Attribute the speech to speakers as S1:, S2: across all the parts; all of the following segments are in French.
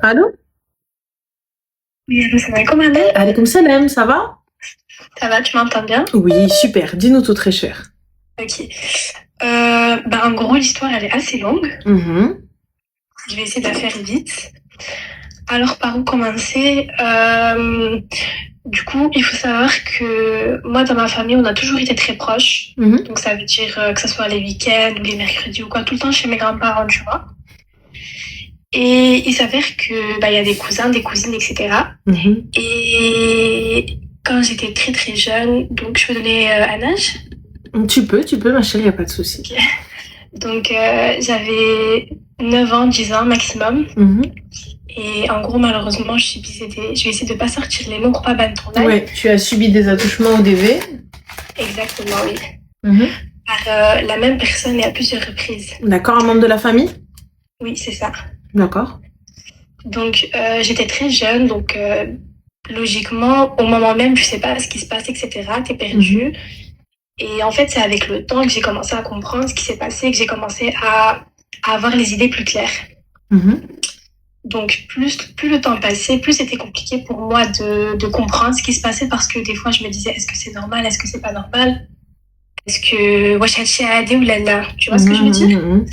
S1: Allô?
S2: Oui, allô, salam alaikum, Ahmed.
S1: Alaykoum salam, ça va?
S2: Ça va, tu m'entends bien?
S1: Oui, super. Dis-nous tout, très cher.
S2: Ok. En gros, l'histoire, elle est assez longue.
S1: Mhm.
S2: Je vais essayer de la faire vite. Alors, par où commencer? Du coup, il faut savoir que moi, dans ma famille, on a toujours été très proches.
S1: Mhm.
S2: Donc, ça veut dire que ce soit les week-ends ou les mercredis ou quoi, tout le temps chez mes grands-parents, tu vois. Et il s'avère que il y a des cousins, des cousines, etc.
S1: Mhm.
S2: Et quand j'étais très très jeune, donc je peux donner un âge.
S1: Tu peux, ma chérie, y a pas de souci.
S2: Ok. Donc j'avais 9 ans, 10 ans maximum.
S1: Mhm.
S2: Et en gros, malheureusement, je vais essayer de pas sortir les mots pour pas ban ton âge.
S1: Ouais, tu as subi des attouchements au DV.
S2: Exactement, oui.
S1: Mhm.
S2: Par la même personne et à plusieurs reprises.
S1: D'accord, un membre de la famille?
S2: Oui, c'est ça.
S1: D'accord.
S2: Donc j'étais très jeune, donc logiquement, au moment même, tu sais pas ce qui se passe, etc. T'es perdu. Et en fait, c'est avec le temps que j'ai commencé à comprendre ce qui s'est passé, que j'ai commencé à avoir les idées plus claires.
S1: Mhm.
S2: Donc, plus le temps passait, plus c'était compliqué pour moi de comprendre ce qui se passait parce que des fois, je me disais, est-ce que c'est normal, est-ce que c'est pas normal? Est-ce que wesh hachi aadi ou lala? Tu vois ce que je veux dire?
S1: Mhm.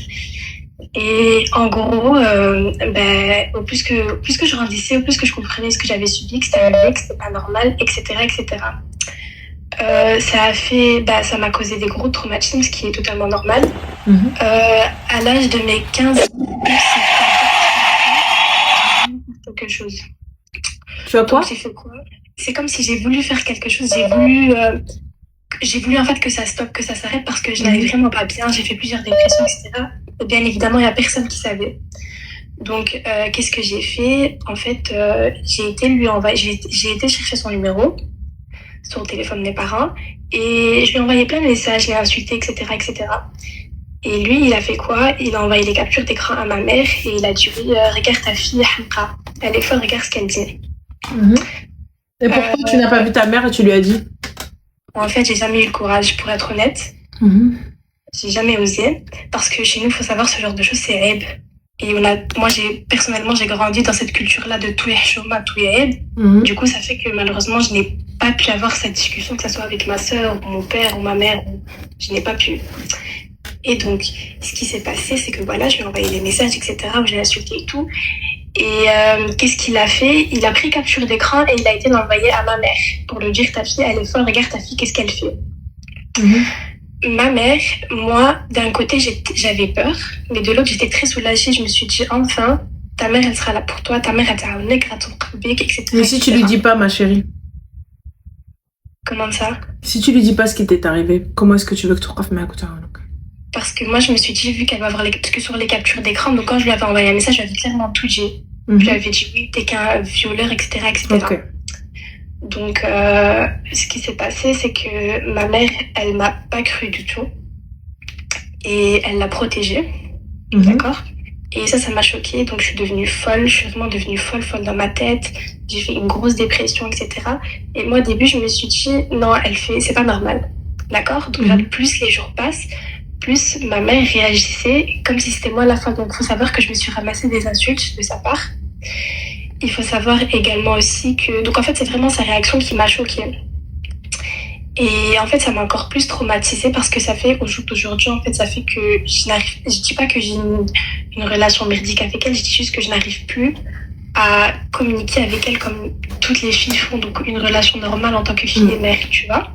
S2: Et en gros, au plus que je grandissais, au plus que je comprenais ce que j'avais subi, que c'était arrivé, que c'était pas normal, etc., etc. Ça m'a causé des gros traumatismes, ce qui est totalement normal.
S1: Mhm.
S2: À l'âge de mes 15 ans, quelque chose.
S1: Tu as quoi?
S2: Donc j'ai fait quoi? C'est comme si j'ai voulu faire quelque chose, j'ai voulu en fait que ça stoppe, que ça s'arrête parce que je n'allais vraiment pas bien, j'ai fait plusieurs dépressions, etc. Et bien évidemment, il n'y a personne qui savait. Donc, qu'est-ce que j'ai fait? En fait, j'ai été chercher son numéro sur le téléphone de mes parents et je lui ai envoyé plein de messages, je l'ai insulté, etc., etc. Et lui, il a fait quoi? Il a envoyé les captures d'écran à ma mère et il a dit oui, regarde ta fille, Hamka. Elle est folle, regarde ce qu'elle dit.
S1: Mhm. Et pourquoi tu n'as pas vu ta mère et tu lui as dit?
S2: En fait, j'ai jamais eu le courage, pour être honnête.
S1: Mhm.
S2: J'ai jamais osé. Parce que chez nous, il faut savoir, ce genre de choses, c'est aib. Et moi, personnellement, j'ai grandi dans cette culture-là de tout est chôma, tout est aib.
S1: Mhm.
S2: Du coup, ça fait que malheureusement, je n'ai pas pu avoir cette discussion, que ce soit avec ma sœur, ou mon père, ou ma mère. Je n'ai pas pu. Et donc, ce qui s'est passé, c'est que voilà, je lui ai envoyé des messages, etc., où j'ai insulté et tout. Et qu'est-ce qu'il a fait? Il a pris capture d'écran et il a été l'envoyer à ma mère pour lui dire, ta fille, elle est folle, regarde ta fille, qu'est-ce qu'elle fait? Ma mère, moi, d'un côté, j'avais peur, mais de l'autre, j'étais très soulagée. Je me suis dit, enfin, ta mère, elle sera là pour toi, ta mère, elle t'a amené, etc.
S1: Mais si tu lui dis pas, ma chérie?
S2: Comment ça?
S1: Si tu lui dis pas ce qui t'est arrivé, comment est-ce que tu veux que tu refais ma couture?
S2: Parce que moi, je me suis dit, vu qu'elle va avoir parce que sur les captures d'écran, donc quand je lui avais envoyé un message, je lui avais clairement tout dit. Je lui avais dit, oui, t'es qu'un violeur, etc., etc.
S1: Ok.
S2: Donc, ce qui s'est passé, c'est que ma mère, elle m'a pas cru du tout. Et elle l'a protégée. D'accord? Et ça m'a choquée. Donc, je suis devenue folle. Je suis vraiment devenue folle dans ma tête. J'ai fait une grosse dépression, etc. Et moi, au début, je me suis dit, non, c'est pas normal. D'accord? Donc, plus les jours passent, plus ma mère réagissait comme si c'était moi la folle. Donc, il faut savoir que je me suis ramassé des insultes de sa part. Il faut savoir également aussi que... Donc, en fait, c'est vraiment sa réaction qui m'a choquée. Et en fait, ça m'a encore plus traumatisée parce que ça fait, au jour d'aujourd'hui, en fait, ça fait que je dis pas que j'ai une relation merdique avec elle, je dis juste que je n'arrive plus à communiquer avec elle comme toutes les filles font, donc une relation normale en tant que fille et mère, tu vois.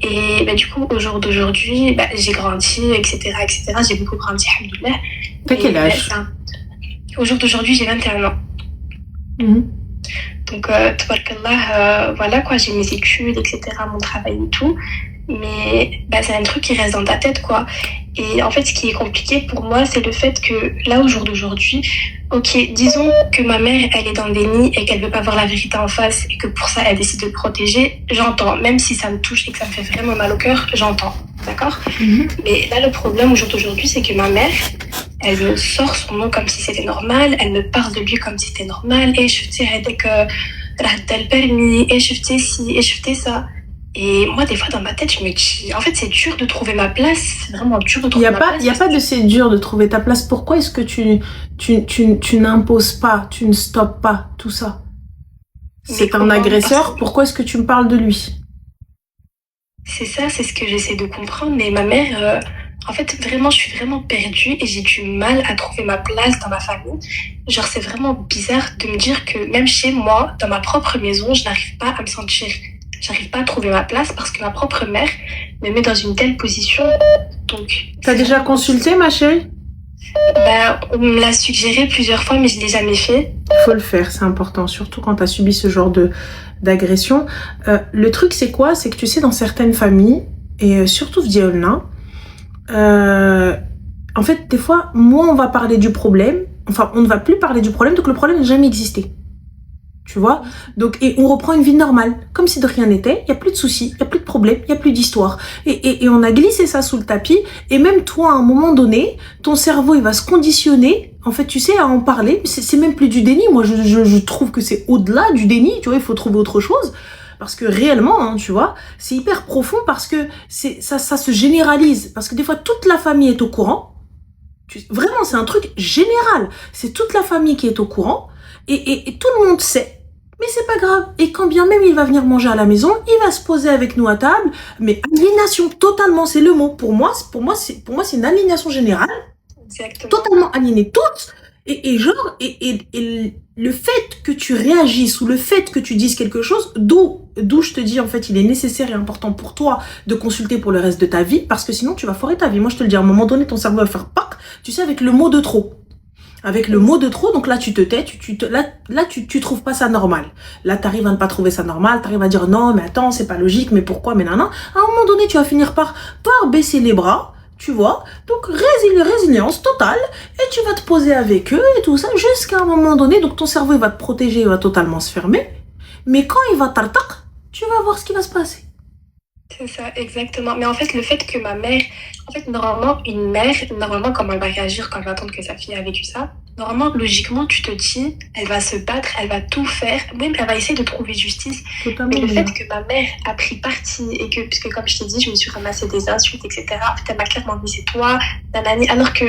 S2: Et du coup, au jour d'aujourd'hui, j'ai grandi, etc., etc. J'ai beaucoup grandi, alhamdoulilah.
S1: T'as quel âge?
S2: Au jour d'aujourd'hui, j'ai 21 ans. Donc, tabarakallah, voilà quoi, j'ai mes études, etc., mon travail et tout. Mais c'est un truc qui reste dans ta tête, quoi. Et en fait, ce qui est compliqué pour moi, c'est le fait que là, au jour d'aujourd'hui, ok, disons que ma mère, elle est dans le déni et qu'elle veut pas voir la vérité en face et que pour ça, elle décide de protéger, j'entends. Même si ça me touche et que ça me fait vraiment mal au cœur, j'entends. D'accord? Mais là, le problème au jour d'aujourd'hui, c'est que ma mère, elle me sort son nom comme si c'était normal, elle me parle de lui comme si c'était normal, et je fais le permis, et je fais ci, et je fais ça. Et moi, des fois, dans ma tête, je me dis, en fait, c'est dur de trouver ma place. C'est vraiment dur de
S1: Il n'y
S2: trouver
S1: a
S2: ma
S1: pas,
S2: place.
S1: il y a pas de c'est dur de trouver ta place. Pourquoi est-ce que tu n'imposes pas, tu ne stoppes pas tout ça? C'est un agresseur, pourquoi est-ce que tu me parles de lui?
S2: C'est ça, c'est ce que j'essaie de comprendre. Mais ma mère, en fait, vraiment, je suis vraiment perdue et j'ai du mal à trouver ma place dans ma famille. Genre, c'est vraiment bizarre de me dire que même chez moi, dans ma propre maison, je n'arrive pas à me sentir. J'arrive pas à trouver ma place parce que ma propre mère me met dans une telle position. Donc,
S1: t'as déjà consulté, ma chérie?
S2: Bah, on me l'a suggéré plusieurs fois, mais je l'ai jamais fait.
S1: Faut le faire, c'est important, surtout quand t'as subi ce genre d'agression. Le truc, c'est quoi? C'est que tu sais, dans certaines familles, et surtout Vdiolna, en fait, des fois, moins on va parler du problème, enfin, on ne va plus parler du problème, donc le problème n'a jamais existé. Tu vois? Donc, et on reprend une vie normale, comme si de rien n'était, il n'y a plus de soucis, il n'y a plus de problèmes, il n'y a plus d'histoire. Et on a glissé ça sous le tapis, et même toi, à un moment donné, ton cerveau, il va se conditionner, en fait, tu sais, à en parler, c'est même plus du déni, moi, je trouve que c'est au-delà du déni, tu vois, il faut trouver autre chose, parce que réellement, hein, tu vois, c'est hyper profond, parce que ça se généralise, parce que des fois, toute la famille est au courant, vraiment, c'est un truc général, c'est toute la famille qui est au courant, et tout le monde sait. Mais c'est pas grave. Et quand bien même il va venir manger à la maison, il va se poser avec nous à table. Mais aliénation totalement, c'est le mot. Pour moi, c'est une aliénation générale.
S2: Exactement.
S1: Totalement aliénée toutes. Et le fait que tu réagisses ou le fait que tu dises quelque chose, d'où je te dis en fait, il est nécessaire et important pour toi de consulter pour le reste de ta vie, parce que sinon tu vas foirer ta vie. Moi je te le dis, à un moment donné, ton cerveau va faire pack, tu sais, avec le mot de trop. Avec le mot de trop, donc là tu te tais, là tu trouves pas ça normal. Là t'arrives à ne pas trouver ça normal, t'arrives à dire non mais attends c'est pas logique, mais pourquoi, mais non. À un moment donné tu vas finir par baisser les bras, tu vois. Donc résilience totale, et tu vas te poser avec eux et tout ça jusqu'à un moment donné. Donc ton cerveau il va te protéger, il va totalement se fermer. Mais quand il va t'artaq, tu vas voir ce qui va se passer.
S2: C'est ça, exactement. Mais en fait, le fait que ma mère... En fait, normalement, une mère, normalement, comment elle va réagir quand elle va attendre que sa fille a vécu ça? Normalement, logiquement, tu te dis, elle va se battre, elle va tout faire, même elle va essayer de trouver justice.
S1: Totalement.
S2: Mais le fait que ma mère a pris parti et que, puisque comme je t'ai dit, je me suis ramassé des insultes, etc. En fait, elle m'a clairement dit, c'est toi, nanani, alors que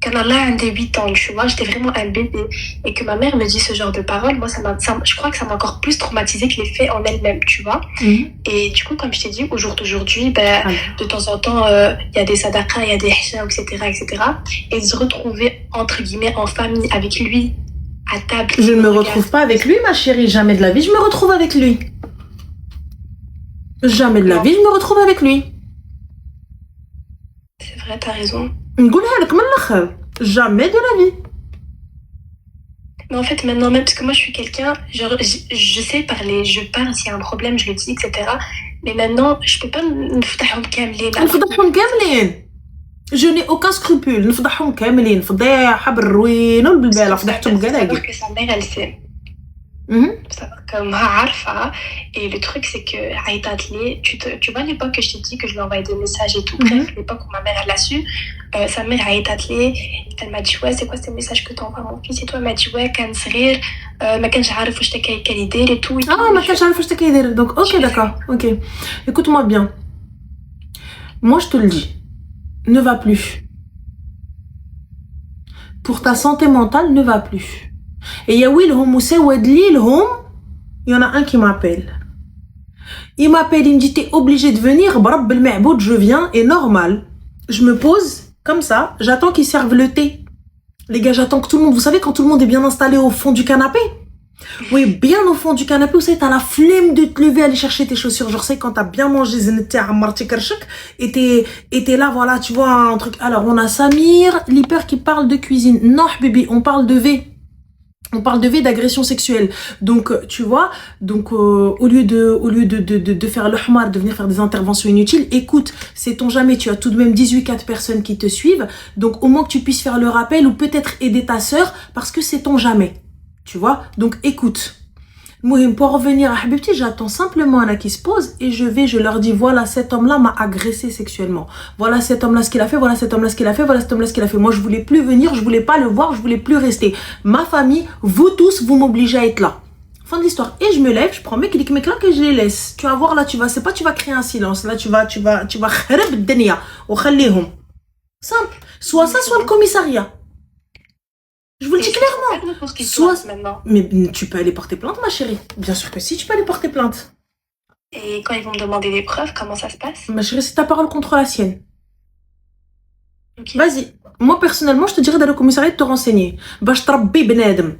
S2: quand elle a un des 8 ans, tu vois, j'étais vraiment un bébé. Et que ma mère me dit ce genre de paroles, moi, je crois que ça m'a encore plus traumatisée que les faits en elle-même, tu vois. Et du coup, comme je t'ai dit, au jour d'aujourd'hui, de temps en temps, il y a des sadaqas, il y a des hijab, etc. Et de se retrouver, entre guillemets, en famille avec lui, à table.
S1: Je ne me retrouve pas avec lui, ma chérie, jamais de la vie, je me retrouve avec lui. Jamais de la vie, je me retrouve avec lui.
S2: C'est vrai, t'as raison.
S1: Jamais de la vie.
S2: Mais en fait, maintenant, même parce que moi, je suis quelqu'un, genre, je sais parler, je parle, s'il y a un problème, je le dis, etc. Mais maintenant, je peux pas نفضحهم كاملين.
S1: نفضحهم كاملين. Je n'ai aucun scrupule. نفضحهم كاملين. فضيحة بالروين والبلبالة. فضحتهم كاع.
S2: Savoir que sa mère, elle sait. Savoir que moi, عارفة. Et le truc, c'est que عيطت tu vois l'époque que je t'ai dit que je lui envoyais des messages et tout. Bref, l'époque où ma mère, elle l'a su. Sa mère عيطت لي. Elle m'a dit ouais, c'est quoi ces messages que t'envoies mon fils? Et toi, elle m'a dit ouais, كان صغير. ما كانش عارف واش كان يدير et tout.
S1: Ah, ما كانش عارف واش كيدير. Donc ok, d'accord. Ok. Écoute-moi bien. Moi, je te le dis. Ne va plus. Pour ta santé mentale, ne va plus. Et il y en a un qui m'appelle. Il m'appelle, il me dit, t'es obligé de venir, je viens, et normal. Je me pose, comme ça, j'attends qu'ils servent le thé. Les gars, j'attends que tout le monde, vous savez, quand tout le monde est bien installé au fond du canapé, oui, bien au fond du canapé, vous savez, t'as la flemme de te lever, aller chercher tes chaussures. Genre, c'est quand t'as bien mangé, et t'es là, voilà, tu vois, un truc. Alors, on a Samir, l'hyper qui parle de cuisine. Non, bébé, on parle de V. On parle de V, d'agression sexuelle. Donc, tu vois, donc, au lieu de faire le hmar, de venir faire des interventions inutiles, écoute, sait-on jamais, tu as tout de même 18 personnes qui te suivent. Donc, au moins que tu puisses faire le rappel ou peut-être aider ta sœur, parce que sait-on jamais. Tu vois, donc écoute. Mouhim, pour revenir à Habibti, j'attends simplement un qui se pose et je leur dis voilà, cet homme-là m'a agressé sexuellement. Voilà cet homme-là ce qu'il a fait, voilà cet homme-là ce qu'il a fait, voilà cet homme-là ce qu'il a fait. Moi, je voulais plus venir, je voulais pas le voir, je voulais plus rester. Ma famille, vous tous, vous m'obligez à être là. Fin de l'histoire. Et je me lève, je prends mes clics, mes claques et je les laisse. Tu vas voir là, c'est pas tu vas créer un silence. Là, tu vas kharab الدنيا وخليهم. Simple. Soit ça, soit le commissariat. Je vous le dis clairement.
S2: Soit maintenant.
S1: Mais tu peux aller porter plainte, ma chérie. Bien sûr que si, tu peux aller porter plainte.
S2: Et quand ils vont me demander des preuves, comment ça se passe?
S1: Ma chérie, c'est ta parole contre la sienne.
S2: Ok.
S1: Vas-y. Moi, personnellement, je te dirais d'aller au commissariat de te renseigner. باش تربي بنادم.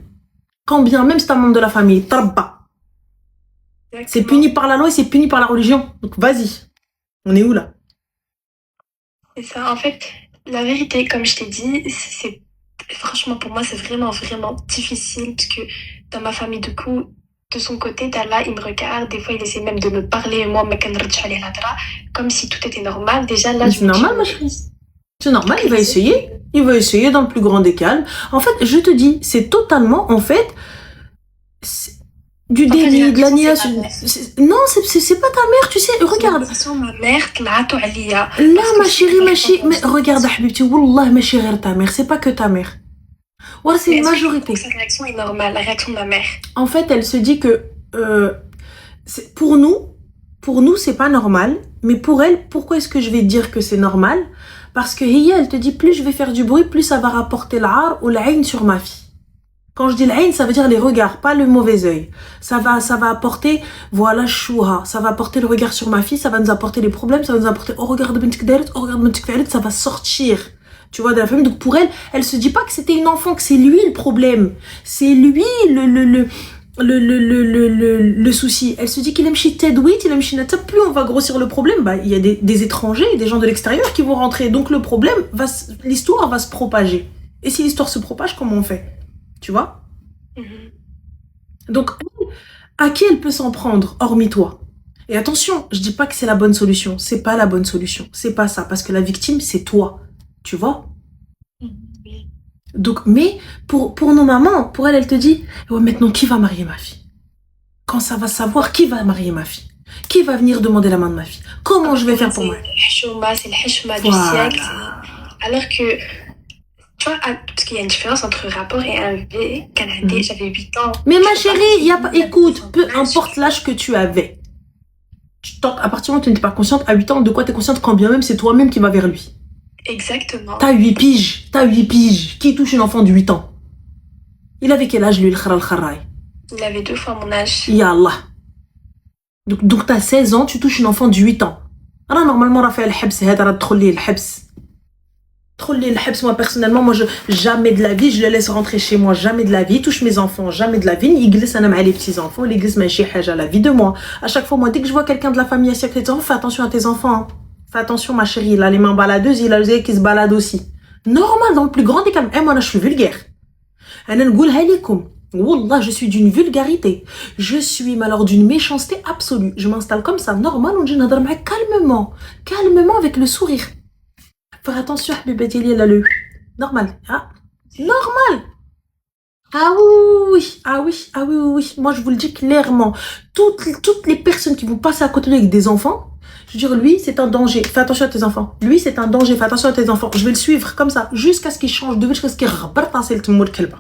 S1: Quand bien même c'est un membre de la famille, tarba. C'est puni par la loi et c'est puni par la religion. Donc vas-y. On est où là?
S2: C'est ça. En fait, la vérité, comme je t'ai dit, c'est franchement pour moi c'est vraiment difficile parce que dans ma famille du coup, de son côté, Tala, il me regarde. Des fois, il essaie même de me parler. Moi, comme si tout était normal. Déjà là,
S1: c'est normal, ma chérie. C'est normal. Il va essayer. Il va essayer dans le plus grand des calmes. En fait, je te dis, c'est totalement, en fait, du déni, de la niation. Non, c'est pas ta mère, tu sais. Regarde.
S2: Ma mère,
S1: là, ma chérie, mais regarde, Habibti, wallah, ma chérie, ta mère, c'est pas que ta mère. Ouais, c'est une majorité.
S2: Sa réaction est normale, la réaction de ma mère.
S1: En fait, elle se dit que pour nous, c'est pas normal. Mais pour elle, pourquoi est-ce que je vais dire que c'est normal? Parce que elle te dit, plus je vais faire du bruit, plus ça va rapporter l'ar ou l'aïn sur ma fille. Quand je dis l'aïn, ça veut dire les regards, pas le mauvais œil. Ça va apporter, voilà, chouha. Ça va apporter le regard sur ma fille, ça va nous apporter les problèmes, ça va nous apporter, oh regarde bentik daret, oh regarde bentik falet, ça va sortir. Tu vois, de la famille. Donc pour elle se dit pas que c'était une enfant, que c'est lui le problème. C'est lui le souci. Elle se dit qu'il aime chez Tedouit, il aime chez Nata. Plus on va grossir le problème, bah, il y a des étrangers, des gens de l'extérieur qui vont rentrer. Donc le problème, l'histoire va se propager. Et si l'histoire se propage, comment on fait? Tu vois? Donc, à qui elle peut s'en prendre, hormis toi? Et attention, je dis pas que c'est la bonne solution. C'est pas la bonne solution. C'est pas ça. Parce que la victime, c'est toi. Tu vois? Donc, mais pour nos mamans, pour elle te dit, ouais, maintenant, qui va marier ma fille? Quand ça va savoir qui va marier ma fille? Qui va venir demander la main de ma fille? Comment je vais faire pour moi?
S2: C'est le hishma du siècle. Alors que, tu vois, parce qu'il y a une différence entre rapport et un bébé canadien. J'avais 8 ans.
S1: Mais ma chérie, il y a pas, écoute, peu importe l'âge que tu avais. À partir du moment où tu n'étais pas consciente, à 8 ans, de quoi tu es consciente quand bien même c'est toi-même qui vas vers lui?
S2: Exactement.
S1: T'as 8 piges. Qui touche un enfant de 8 ans? Il avait quel âge lui, le kharal?
S2: Il avait 2 fois mon âge.
S1: Yallah. Donc t'as 16 ans, tu touches un enfant de 8 ans. Alors normalement, Raphaël Habs, moi personnellement, jamais de la vie, je le laisse rentrer chez moi, jamais de la vie, il touche mes enfants, jamais de la vie, il glisse les petits-enfants, il glisse à la vie de moi. À chaque fois, moi, dès que je vois quelqu'un de la famille assis à côté de tes enfants, fais attention à tes enfants. Hein. Fais attention, ma chérie, il a les mains baladeuses, il a les yeux qui se baladent aussi. Normal, dans le plus grand des calmes. Moi, là, je suis vulgaire. Wallah, je suis d'une vulgarité. Je suis, mais alors, d'une méchanceté absolue. Je m'installe comme ça, normal, on dit calmement, avec le sourire. Faire attention, Habibati, il a le normal. Ah, normal. Ah oui. Moi, je vous le dis clairement. Toutes les personnes qui vont passer à côté de lui avec des enfants, je veux dire, lui, c'est un danger. Fais attention à tes enfants. Lui, c'est un danger. Fais attention à tes enfants. Je vais le suivre comme ça, jusqu'à ce qu'il change de vie, jusqu'à ce qu'il repartasse le tmour kelba.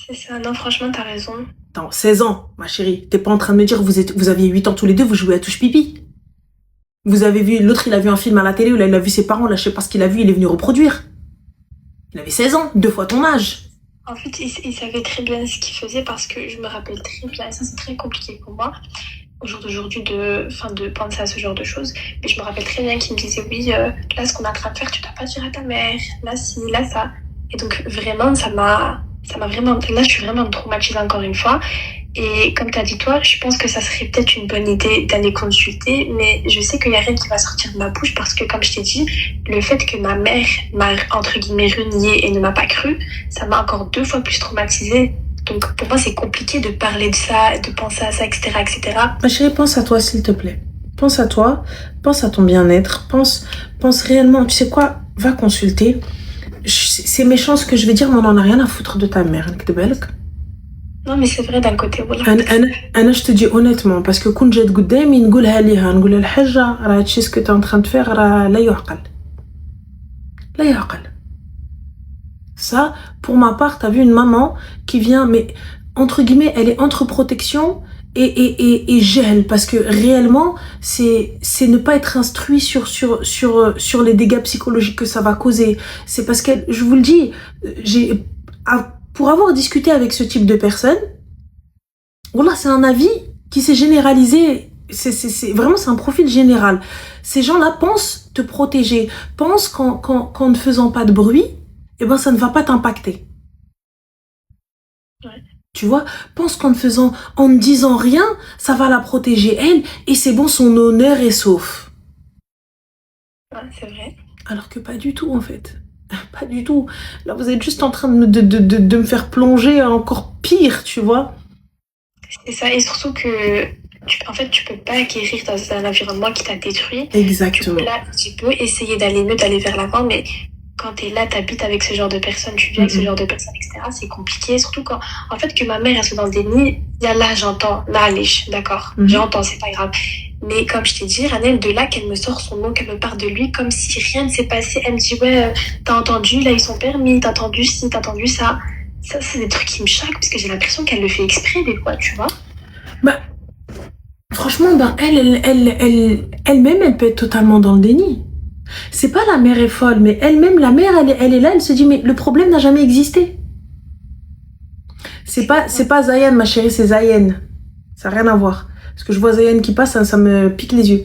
S2: C'est ça. Non, franchement, t'as raison.
S1: Attends, 16 ans, ma chérie. T'es pas en train de me dire, vous aviez 8 ans tous les deux, vous jouez à touche pipi. Vous avez vu, l'autre, il a vu un film à la télé, où là, il a vu ses parents, là, je sais pas ce qu'il a vu, il est venu reproduire. Il avait 16 ans, 2 fois ton âge.
S2: En fait, il savait très bien ce qu'il faisait parce que je me rappelle très bien, et ça, c'est très compliqué pour moi, au jour d'aujourd'hui, de penser à ce genre de choses. Mais je me rappelle très bien qu'il me disait, oui, là, ce qu'on est en train de faire, tu dois pas dire à ta mère, là, ci, là, ça. Et donc, vraiment, ça m'a vraiment, là, je suis vraiment traumatisée encore une fois. Et comme tu as dit toi, je pense que ça serait peut-être une bonne idée d'aller consulter, mais je sais qu'il n'y a rien qui va sortir de ma bouche parce que, comme je t'ai dit, le fait que ma mère m'a, entre guillemets, renié et ne m'a pas cru, ça m'a encore 2 fois plus traumatisée. Donc pour moi, c'est compliqué de parler de ça, de penser à ça, etc.
S1: Ma chérie, pense à toi, s'il te plaît. Pense à toi, pense à ton bien-être, pense réellement, tu sais quoi, va consulter. C'est méchant ce que je vais dire, mais on n'en a rien à foutre de ta mère,
S2: Non, mais c'est vrai d'un côté. Voilà.
S1: Je te dis honnêtement, parce que quand j'ai قدامي نقولها ليها نقول الحاجة راه هادشي ce que tu es en train de faire راه لا يعقل. Ça, pour ma part, t'as vu une maman qui vient, mais entre guillemets, elle est entre protection et gel, parce que réellement, c'est ne pas être instruit sur les dégâts psychologiques que ça va causer. C'est parce que, je vous le dis, pour avoir discuté avec ce type de personnes, voilà, c'est un avis qui s'est généralisé. Vraiment, c'est un profil général. Ces gens-là pensent te protéger, pensent qu'en ne faisant pas de bruit, eh ben, ça ne va pas t'impacter.
S2: Ouais.
S1: Tu vois, pense en ne disant rien, ça va la protéger elle, et c'est bon, son honneur est sauf.
S2: Ouais, c'est vrai.
S1: Alors que pas du tout, en fait. Pas du tout. Là, vous êtes juste en train de me faire plonger encore pire, tu vois.
S2: C'est ça, et surtout que tu peux pas guérir dans un environnement qui t'a détruit.
S1: Exactement.
S2: Là, tu peux essayer d'aller mieux, d'aller vers l'avant, mais quand t'es là, t'habites avec ce genre de personnes, tu vis avec ce genre de personnes, etc., c'est compliqué. Surtout quand, en fait, que ma mère, elle soit dans le déni, là, j'entends, là, allez, d'accord, j'entends, c'est pas grave. Mais comme je t'ai dit, Ranel, de là qu'elle me sort son nom, qu'elle me parle de lui, comme si rien ne s'est passé, elle me dit, ouais, t'as entendu, là, ils sont permis, t'as entendu ci, t'as entendu ça. Ça, c'est des trucs qui me choquent, parce que j'ai l'impression qu'elle le fait exprès, des fois, tu vois.
S1: Bah, franchement, ben, elle-même, elle peut être totalement dans le déni. C'est pas la mère est folle, mais elle-même, la mère, elle est là, elle se dit, mais le problème n'a jamais existé. C'est pas Zayan, ma chérie, c'est Zayen. Ça n'a rien à voir. Parce que je vois Zayen qui passe, ça me pique les yeux.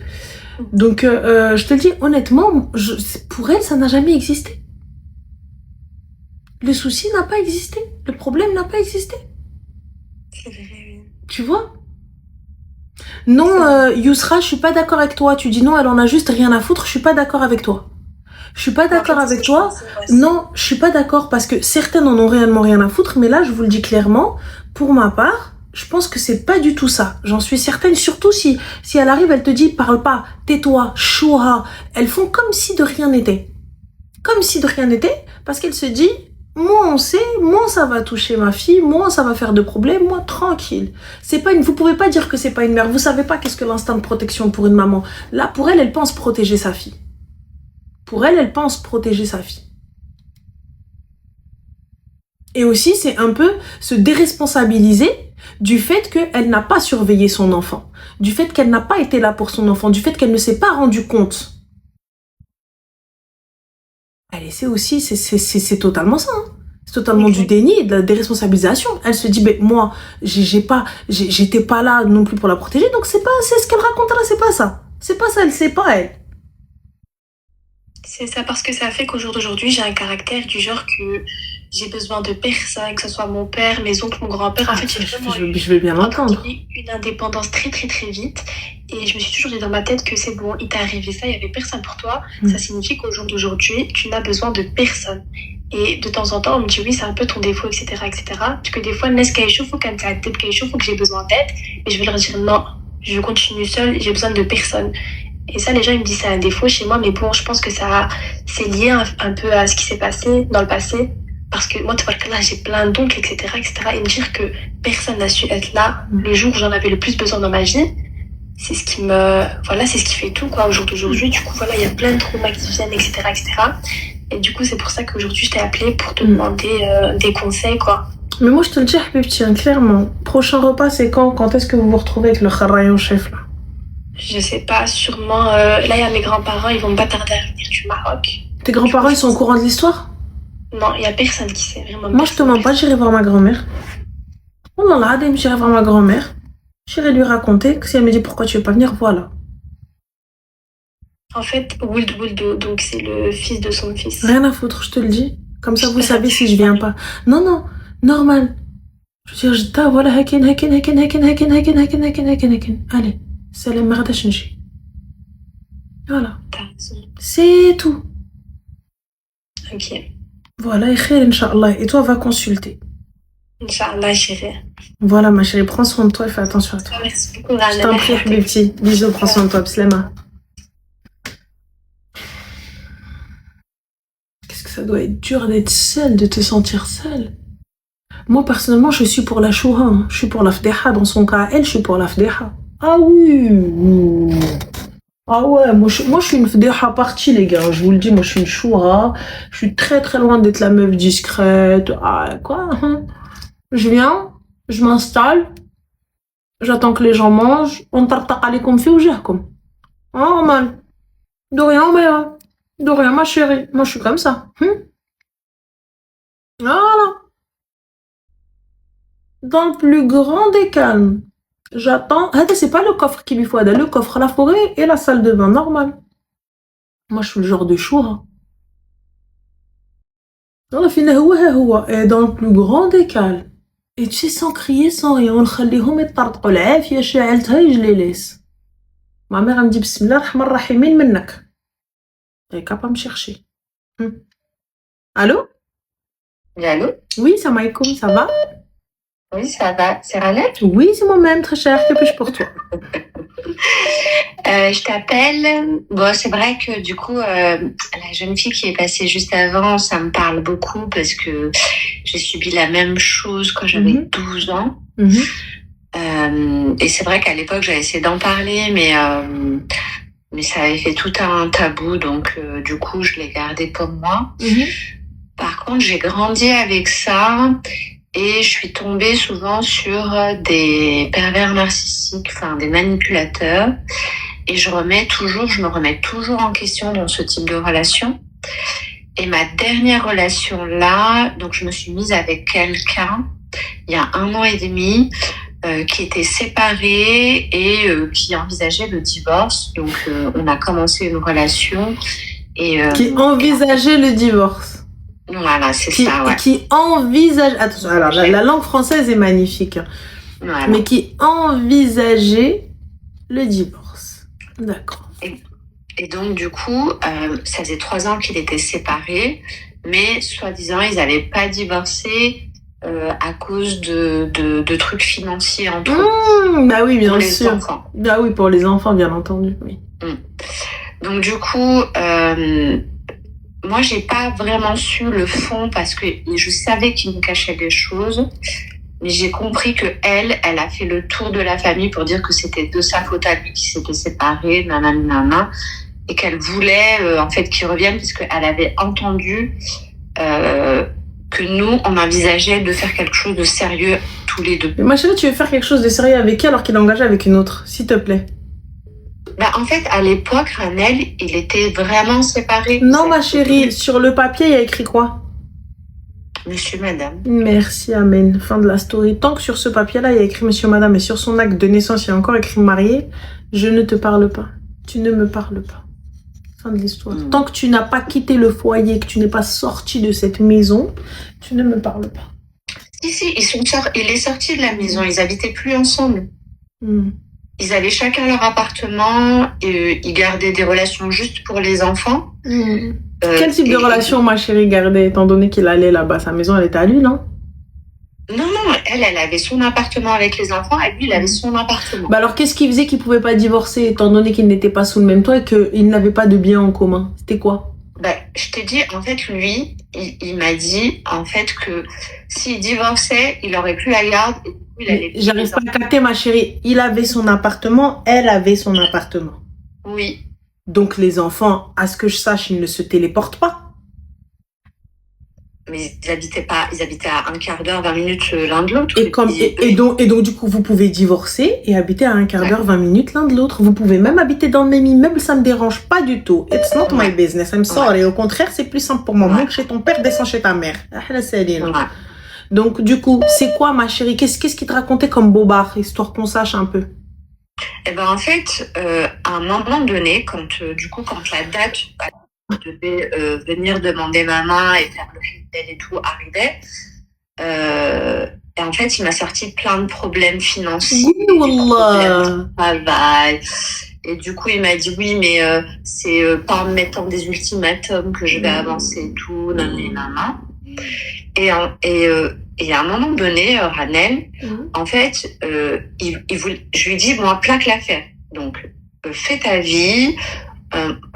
S1: Donc, je te le dis, honnêtement, pour elle, ça n'a jamais existé. Le souci n'a pas existé. Le problème n'a pas existé.
S2: C'est vrai, oui.
S1: Tu vois? Non, Yousra, je suis pas d'accord avec toi. Tu dis non, elle en a juste rien à foutre. Je suis pas d'accord avec toi. Je suis pas d'accord avec toi. Non, je suis pas d'accord parce que certaines en ont réellement rien à foutre. Mais là, je vous le dis clairement, pour ma part, je pense que c'est pas du tout ça. J'en suis certaine. Surtout si elle arrive, elle te dit parle pas, tais-toi, choura. Elles font comme si de rien n'était. Comme si de rien n'était, parce qu'elle se dit moins on sait, moins ça va toucher ma fille, moins ça va faire de problèmes, moi tranquille. Vous pouvez pas dire que c'est pas une mère, vous savez pas qu'est-ce que l'instinct de protection pour une maman. Là, pour elle, elle pense protéger sa fille. Pour elle, elle pense protéger sa fille. Et aussi, c'est un peu se déresponsabiliser du fait qu'elle n'a pas surveillé son enfant, du fait qu'elle n'a pas été là pour son enfant, du fait qu'elle ne s'est pas rendue compte. Elle essaie aussi, c'est totalement ça. Hein. C'est totalement du déni, de la déresponsabilisation. Elle se dit, moi, j'étais pas là non plus pour la protéger, donc c'est ce qu'elle raconte là, c'est pas ça. C'est pas ça, c'est pas elle.
S2: C'est ça, parce que ça fait qu'au jour d'aujourd'hui, j'ai un caractère du genre que j'ai besoin de personne, que ce soit mon père, mes oncles, mon grand-père. En fait, j'ai vraiment
S1: je vais bien l'entendre.
S2: Une indépendance très très très vite. Et je me suis toujours dit dans ma tête que c'est bon, il t'est arrivé ça, il n'y avait personne pour toi. Ça signifie qu'au jour d'aujourd'hui, tu n'as besoin de personne. Et de temps en temps, on me dit oui, c'est un peu ton défaut, etc. etc. Parce que des fois, il faut que j'ai besoin d'aide. Et je vais leur dire non, je continue seule, j'ai besoin de personne. Et ça, les gens, ils me disent c'est un défaut chez moi, mais bon, je pense que c'est lié un peu à ce qui s'est passé dans le passé. Parce que moi, là, j'ai plein d'oncles, etc., etc. Et me dire que personne n'a su être là le jour où j'en avais le plus besoin dans ma vie, c'est ce qui c'est ce qui fait tout, quoi, au jour d'aujourd'hui. Du coup, voilà, il y a plein de traumas qui viennent, etc., etc. Et du coup, c'est pour ça qu'aujourd'hui, je t'ai appelé pour te demander des conseils, quoi.
S1: Mais moi, je te le dis, Habibti, clairement. Prochain repas, c'est quand? Quand est-ce que vous vous retrouvez avec le kharayon chef, là?
S2: Je sais pas, sûrement. Là, il y a mes grands-parents, ils vont pas tarder à venir du Maroc.
S1: Tes grands-parents, ils sont au courant de l'histoire?
S2: Non, il y a personne qui sait, vraiment.
S1: Moi, je te mens pas, j'irai voir ma grand-mère. Oh là là, j'irai voir ma grand-mère. J'irai lui raconter que si elle me dit pourquoi tu veux pas venir, voilà.
S2: En fait, Wuldo, donc c'est le fils de son fils.
S1: Rien à foutre, je te le dis. Comme ça, vous savez si je viens pas. Non, normal. Je veux dire, voilà, hakin. Allez. Salam Maradash Nji. Voilà. C'est tout.
S2: Ok.
S1: Voilà, et khair, Inch'Allah. Et toi, va consulter.
S2: Inch'Allah, chérie.
S1: Voilà, ma chérie, prends soin de toi et fais attention à toi.
S2: Merci beaucoup, Rana.
S1: Je t'en prie, Habibti. Bisous, prends soin de toi, Pslema. Qu'est-ce que ça doit être dur d'être seule, de te sentir seule. Moi, personnellement, je suis pour la choura. Hein. Je suis pour la fdeha. Dans son cas, elle, je suis pour la fdeha. Ah oui. Ah ouais, moi je suis une fdeha partie, les gars. Je vous le dis, moi je suis une choura. Je suis très très loin d'être la meuf discrète. Ah, quoi hein. Je viens, je m'installe, j'attends que les gens mangent, on tartaque عليكم في وجهكم. Normal. De rien, mais de rien, ma chérie. Moi, je suis comme ça. Voilà. Dans le plus grand des calmes. J'attends. C'est pas le coffre qui lui faut, le coffre, la forêt et la salle de bain, normal. Moi, je suis le genre de choura. Et dans le plus grand des calmes. Et tu sais, sans crier, sans rien, on خليهم يطرطقوا العافية شعلتها je les laisse. Ma mère elle me dit Bismillah ar-Rahman ar-Rahim منك. Elle est capable de me chercher. Allô?
S2: Allô?
S1: Oui, salam alaikum, ça va?
S2: Oui, ça va. C'est Ranel?
S1: Oui, c'est moi-même, très cher. Que puis-je pour toi?
S2: Je t'appelle. Bon, c'est vrai que du coup, la jeune fille qui est passée juste avant, ça me parle beaucoup parce que j'ai subi la même chose quand j'avais 12 ans. Et c'est vrai qu'à l'époque, j'avais essayé d'en parler, mais ça avait fait tout un tabou, donc du coup, je l'ai gardé pour moi. Par contre, j'ai grandi avec ça. Et je suis tombée souvent sur des pervers narcissiques, enfin des manipulateurs. Et je me remets toujours en question dans ce type de relation. Et ma dernière relation là, donc je me suis mise avec quelqu'un il y a 1 an et demi qui était séparé et qui envisageait le divorce. Donc on a commencé une relation et
S1: qui envisageait le divorce.
S2: Voilà, c'est ça, ouais.
S1: Qui envisage... Attention, alors la langue française est magnifique. Voilà. Mais qui envisageait le divorce. D'accord.
S2: Et donc, du coup, ça faisait 3 ans qu'il était séparé, mais soi-disant, ils n'avaient pas divorcé à cause de trucs financiers entre eux.
S1: Bah oui, bien
S2: pour
S1: sûr.
S2: Les enfants.
S1: Bah oui, pour les enfants, bien entendu. Oui.
S2: Donc, du coup... moi, j'ai pas vraiment su le fond parce que je savais qu'il me cachait des choses, mais j'ai compris que elle a fait le tour de la famille pour dire que c'était de sa faute à lui qui s'était séparé, nanana, et qu'elle voulait en fait qu'il revienne parce qu'elle avait entendu que nous, on envisageait de faire quelque chose de sérieux tous les deux.
S1: Mais ma chérie, tu veux faire quelque chose de sérieux avec qui alors qu'il est engagé avec une autre, s'il te plaît?
S2: Bah, en fait, à l'époque, Ranel, il était vraiment séparé.
S1: Non, ma chérie, sur le papier, il y a écrit quoi?
S2: Monsieur, madame.
S1: Merci, amen. Fin de la story. Tant que sur ce papier-là, il y a écrit monsieur, madame, et sur son acte de naissance, il y a encore écrit marié, je ne te parle pas. Tu ne me parles pas. Fin de l'histoire. Tant que tu n'as pas quitté le foyer, que tu n'es pas sorti de cette maison, tu ne me parles pas.
S2: Si, il est sorti de la maison. Ils habitaient plus ensemble. Ils avaient chacun leur appartement et ils gardaient des relations juste pour les enfants.
S1: Quel type de relation, ma chérie, gardait, étant donné qu'il allait là-bas? Sa maison, elle était à lui, non?
S2: Non, elle avait son appartement avec les enfants et lui, il avait son appartement.
S1: Bah alors, qu'est-ce qu'il faisait qu'il pouvait pas divorcer, étant donné qu'ils n'étaient pas sous le même toit et qu'ils n'avaient pas de biens en commun? C'était quoi?
S2: Bah, je t'ai dit, en fait, lui, il m'a dit, en fait, que s'il divorçait, il aurait plus la garde et
S1: j'arrive pas à capter, ma chérie. Il avait son appartement, elle avait son appartement.
S2: Oui.
S1: Donc les enfants, à ce que je sache, ils ne se téléportent pas.
S2: Mais ils habitaient à 1/4 d'heure, 20 minutes l'un de l'autre.
S1: Et donc du coup, vous pouvez divorcer et habiter à 1/4 d'heure, 20 minutes l'un de l'autre. Vous pouvez même habiter dans le même immeuble, ça me dérange pas du tout. It's not my business, I'm sorry. Au contraire, c'est plus simple pour moi. Monte chez ton père, descends chez ta mère. Donc, du coup, c'est quoi, ma chérie? Qu'est-ce qu'il te racontait comme bobard, histoire qu'on sache un peu?
S2: Eh ben, en fait, à un moment donné, quand la date devait venir demander ma main et faire le fidèle et tout arrivait, et en fait, il m'a sorti plein de problèmes financiers, des problèmes de travail. Et du coup, il m'a dit oui, mais c'est pas en me mettant des ultimatums que je vais avancer et tout, nanana. Et à un moment donné, Ranel, en fait, je lui dis, moi, plaque l'affaire. Donc, fais ta vie.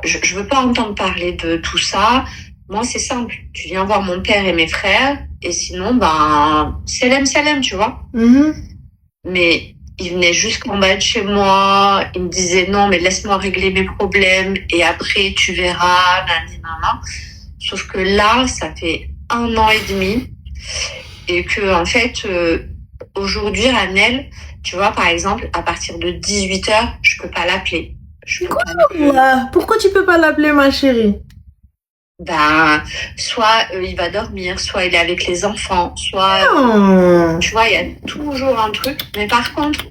S2: Je veux pas entendre parler de tout ça. Moi, c'est simple. Tu viens voir mon père et mes frères. Et sinon, ben, salam, tu vois. Mais il venait jusqu'en bas de chez moi. Il me disait, non, mais laisse-moi régler mes problèmes. Et après, tu verras, nanana. Sauf que là, ça fait 1 an et demi et que en fait
S3: aujourd'hui, Ranel, tu vois, par exemple, à partir de 18h, je peux pas l'appeler. Je peux pas l'appeler.
S1: Ouais. Pourquoi tu peux pas l'appeler, ma chérie?
S3: Ben, soit il va dormir, soit il est avec les enfants, soit,
S1: Non.
S3: tu vois, il y a toujours un truc. Mais par contre,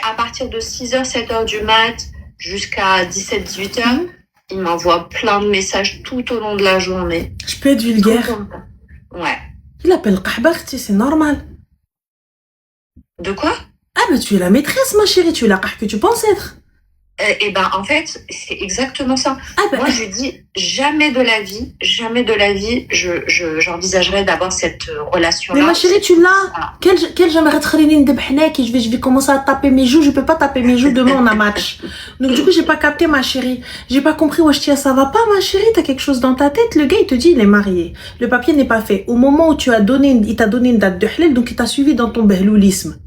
S3: à partir de 6h, 7h du mat, jusqu'à 17-18h, il m'envoie plein de messages tout au long de la journée.
S1: Je peux être vulgaire.
S3: Ouais.
S1: Il appelle Kahbarti, c'est normal.
S3: De quoi?
S1: Ah, mais tu es la maîtresse, ma chérie, tu es la que tu penses être.
S3: Et ben, en fait, c'est exactement ça.
S1: Ah, ben,
S3: moi, je lui dis, jamais de la vie, j'envisagerais d'avoir cette relation-là.
S1: Mais ma chérie, tu l'as. Quel j'aimerais te je vais commencer à taper mes joues, je peux pas taper mes joues, demain on a match. Donc du coup, j'ai pas capté, ma chérie. J'ai pas compris, Washtia, ça va pas, ma chérie, t'as quelque chose dans ta tête. Le gars, il te dit, il est marié. Le papier n'est pas fait. Au moment où il t'a donné une date de halal, donc il t'a suivi dans ton behloulisme.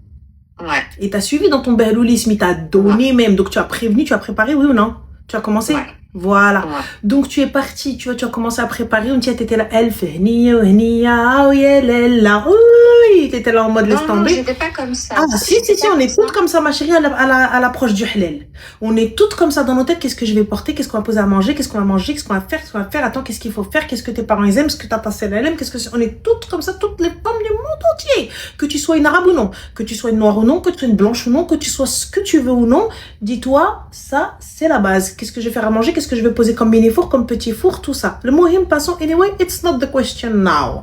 S3: Ouais.
S1: Et t'as suivi dans ton behloulisme, il t'a donné même. Donc tu as prévenu, tu as préparé, oui ou non? Tu as commencé?
S3: Ouais.
S1: Voilà.
S3: Ouais.
S1: Donc tu es parti, tu vois, tu as commencé à préparer. On t'étais là, Elf, Hnia, oui, t'étais là en mode laisse tomber.
S3: Non, j'étais pas comme ça.
S1: Ah, si, on est toutes comme ça, ma chérie, à l'approche du halal. On est toutes comme ça dans nos têtes. Qu'est-ce que je vais porter? Qu'est-ce qu'on va poser à manger? Qu'est-ce qu'on va manger? Qu'est-ce qu'on va faire? Attends, qu'est-ce qu'il faut faire? Qu'est-ce que tes parents ils aiment? Ce que ta tasse elle aime? On est toutes comme ça, toutes les femmes du monde entier. Que tu sois une arabe ou non, que tu sois une noire ou non, que tu sois une blanche ou non, que tu sois ce que tu veux ou non, dis-toi, ça, c'est la base. Qu'est-ce que je vais faire à manger? Qu'est-ce que je vais poser comme mini four, comme petit four, tout ça. Le mohim, passons, anyway, it's not the question now.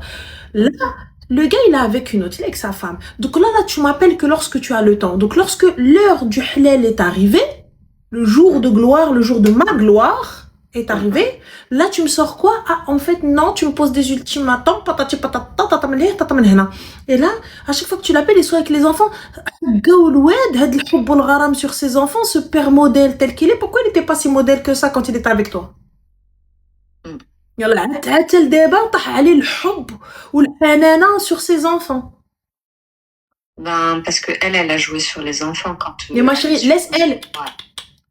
S1: Là, le gars, il est avec une autre, il est avec sa femme. Donc là, tu m'appelles que lorsque tu as le temps. Donc lorsque l'heure du halal est arrivée, le jour de gloire, le jour de ma gloire est arrivé, là, tu me sors quoi? Ah, en fait, non, tu me poses des ultimatums, patati patata, et là, à chaque fois que tu l'appelles, il soit avec les enfants, sur ses enfants, ce père modèle tel qu'il est, pourquoi il n'était pas si modèle que ça quand il était avec toi? يلا تعال الدابا طاح عليه الحب والحنانة sur ses enfants.
S3: Ben, parce que elle a joué sur les enfants quand.
S1: Mais ma chérie, laisse elle. Ouais.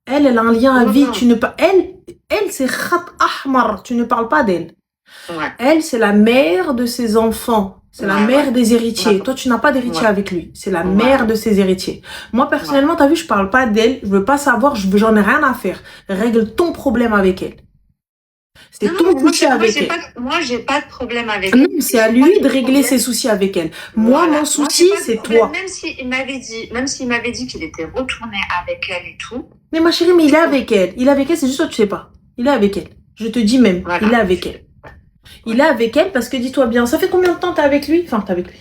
S1: Elle a un lien à vie. Tu ne pas. Elle c'est khat ahmar. Tu ne parles pas d'elle.
S3: Ouais.
S1: Elle, c'est la mère de ses enfants. C'est la mère des héritiers.
S3: Ouais.
S1: Toi, tu n'as pas d'héritier avec lui. C'est la
S3: Ouais.
S1: mère de ses héritiers. Moi, personnellement, t'as vu, je parle pas d'elle. Je veux pas savoir. J'en ai rien à faire. Règle ton problème avec elle. C'est ton souci avec elle.
S3: Moi, j'ai pas de problème avec
S1: elle.
S3: Non,
S1: c'est à lui de régler ses soucis avec elle. Moi, mon souci, c'est toi.
S3: Même s'il m'avait dit qu'il était retourné avec elle et tout.
S1: Mais ma chérie, mais il est avec elle. Il est avec elle, c'est juste toi, tu sais pas. Il est avec elle. Je te dis même, il est avec elle. Il est avec elle parce que dis-toi bien, ça fait combien de temps t'es avec lui? Enfin, t'es avec lui.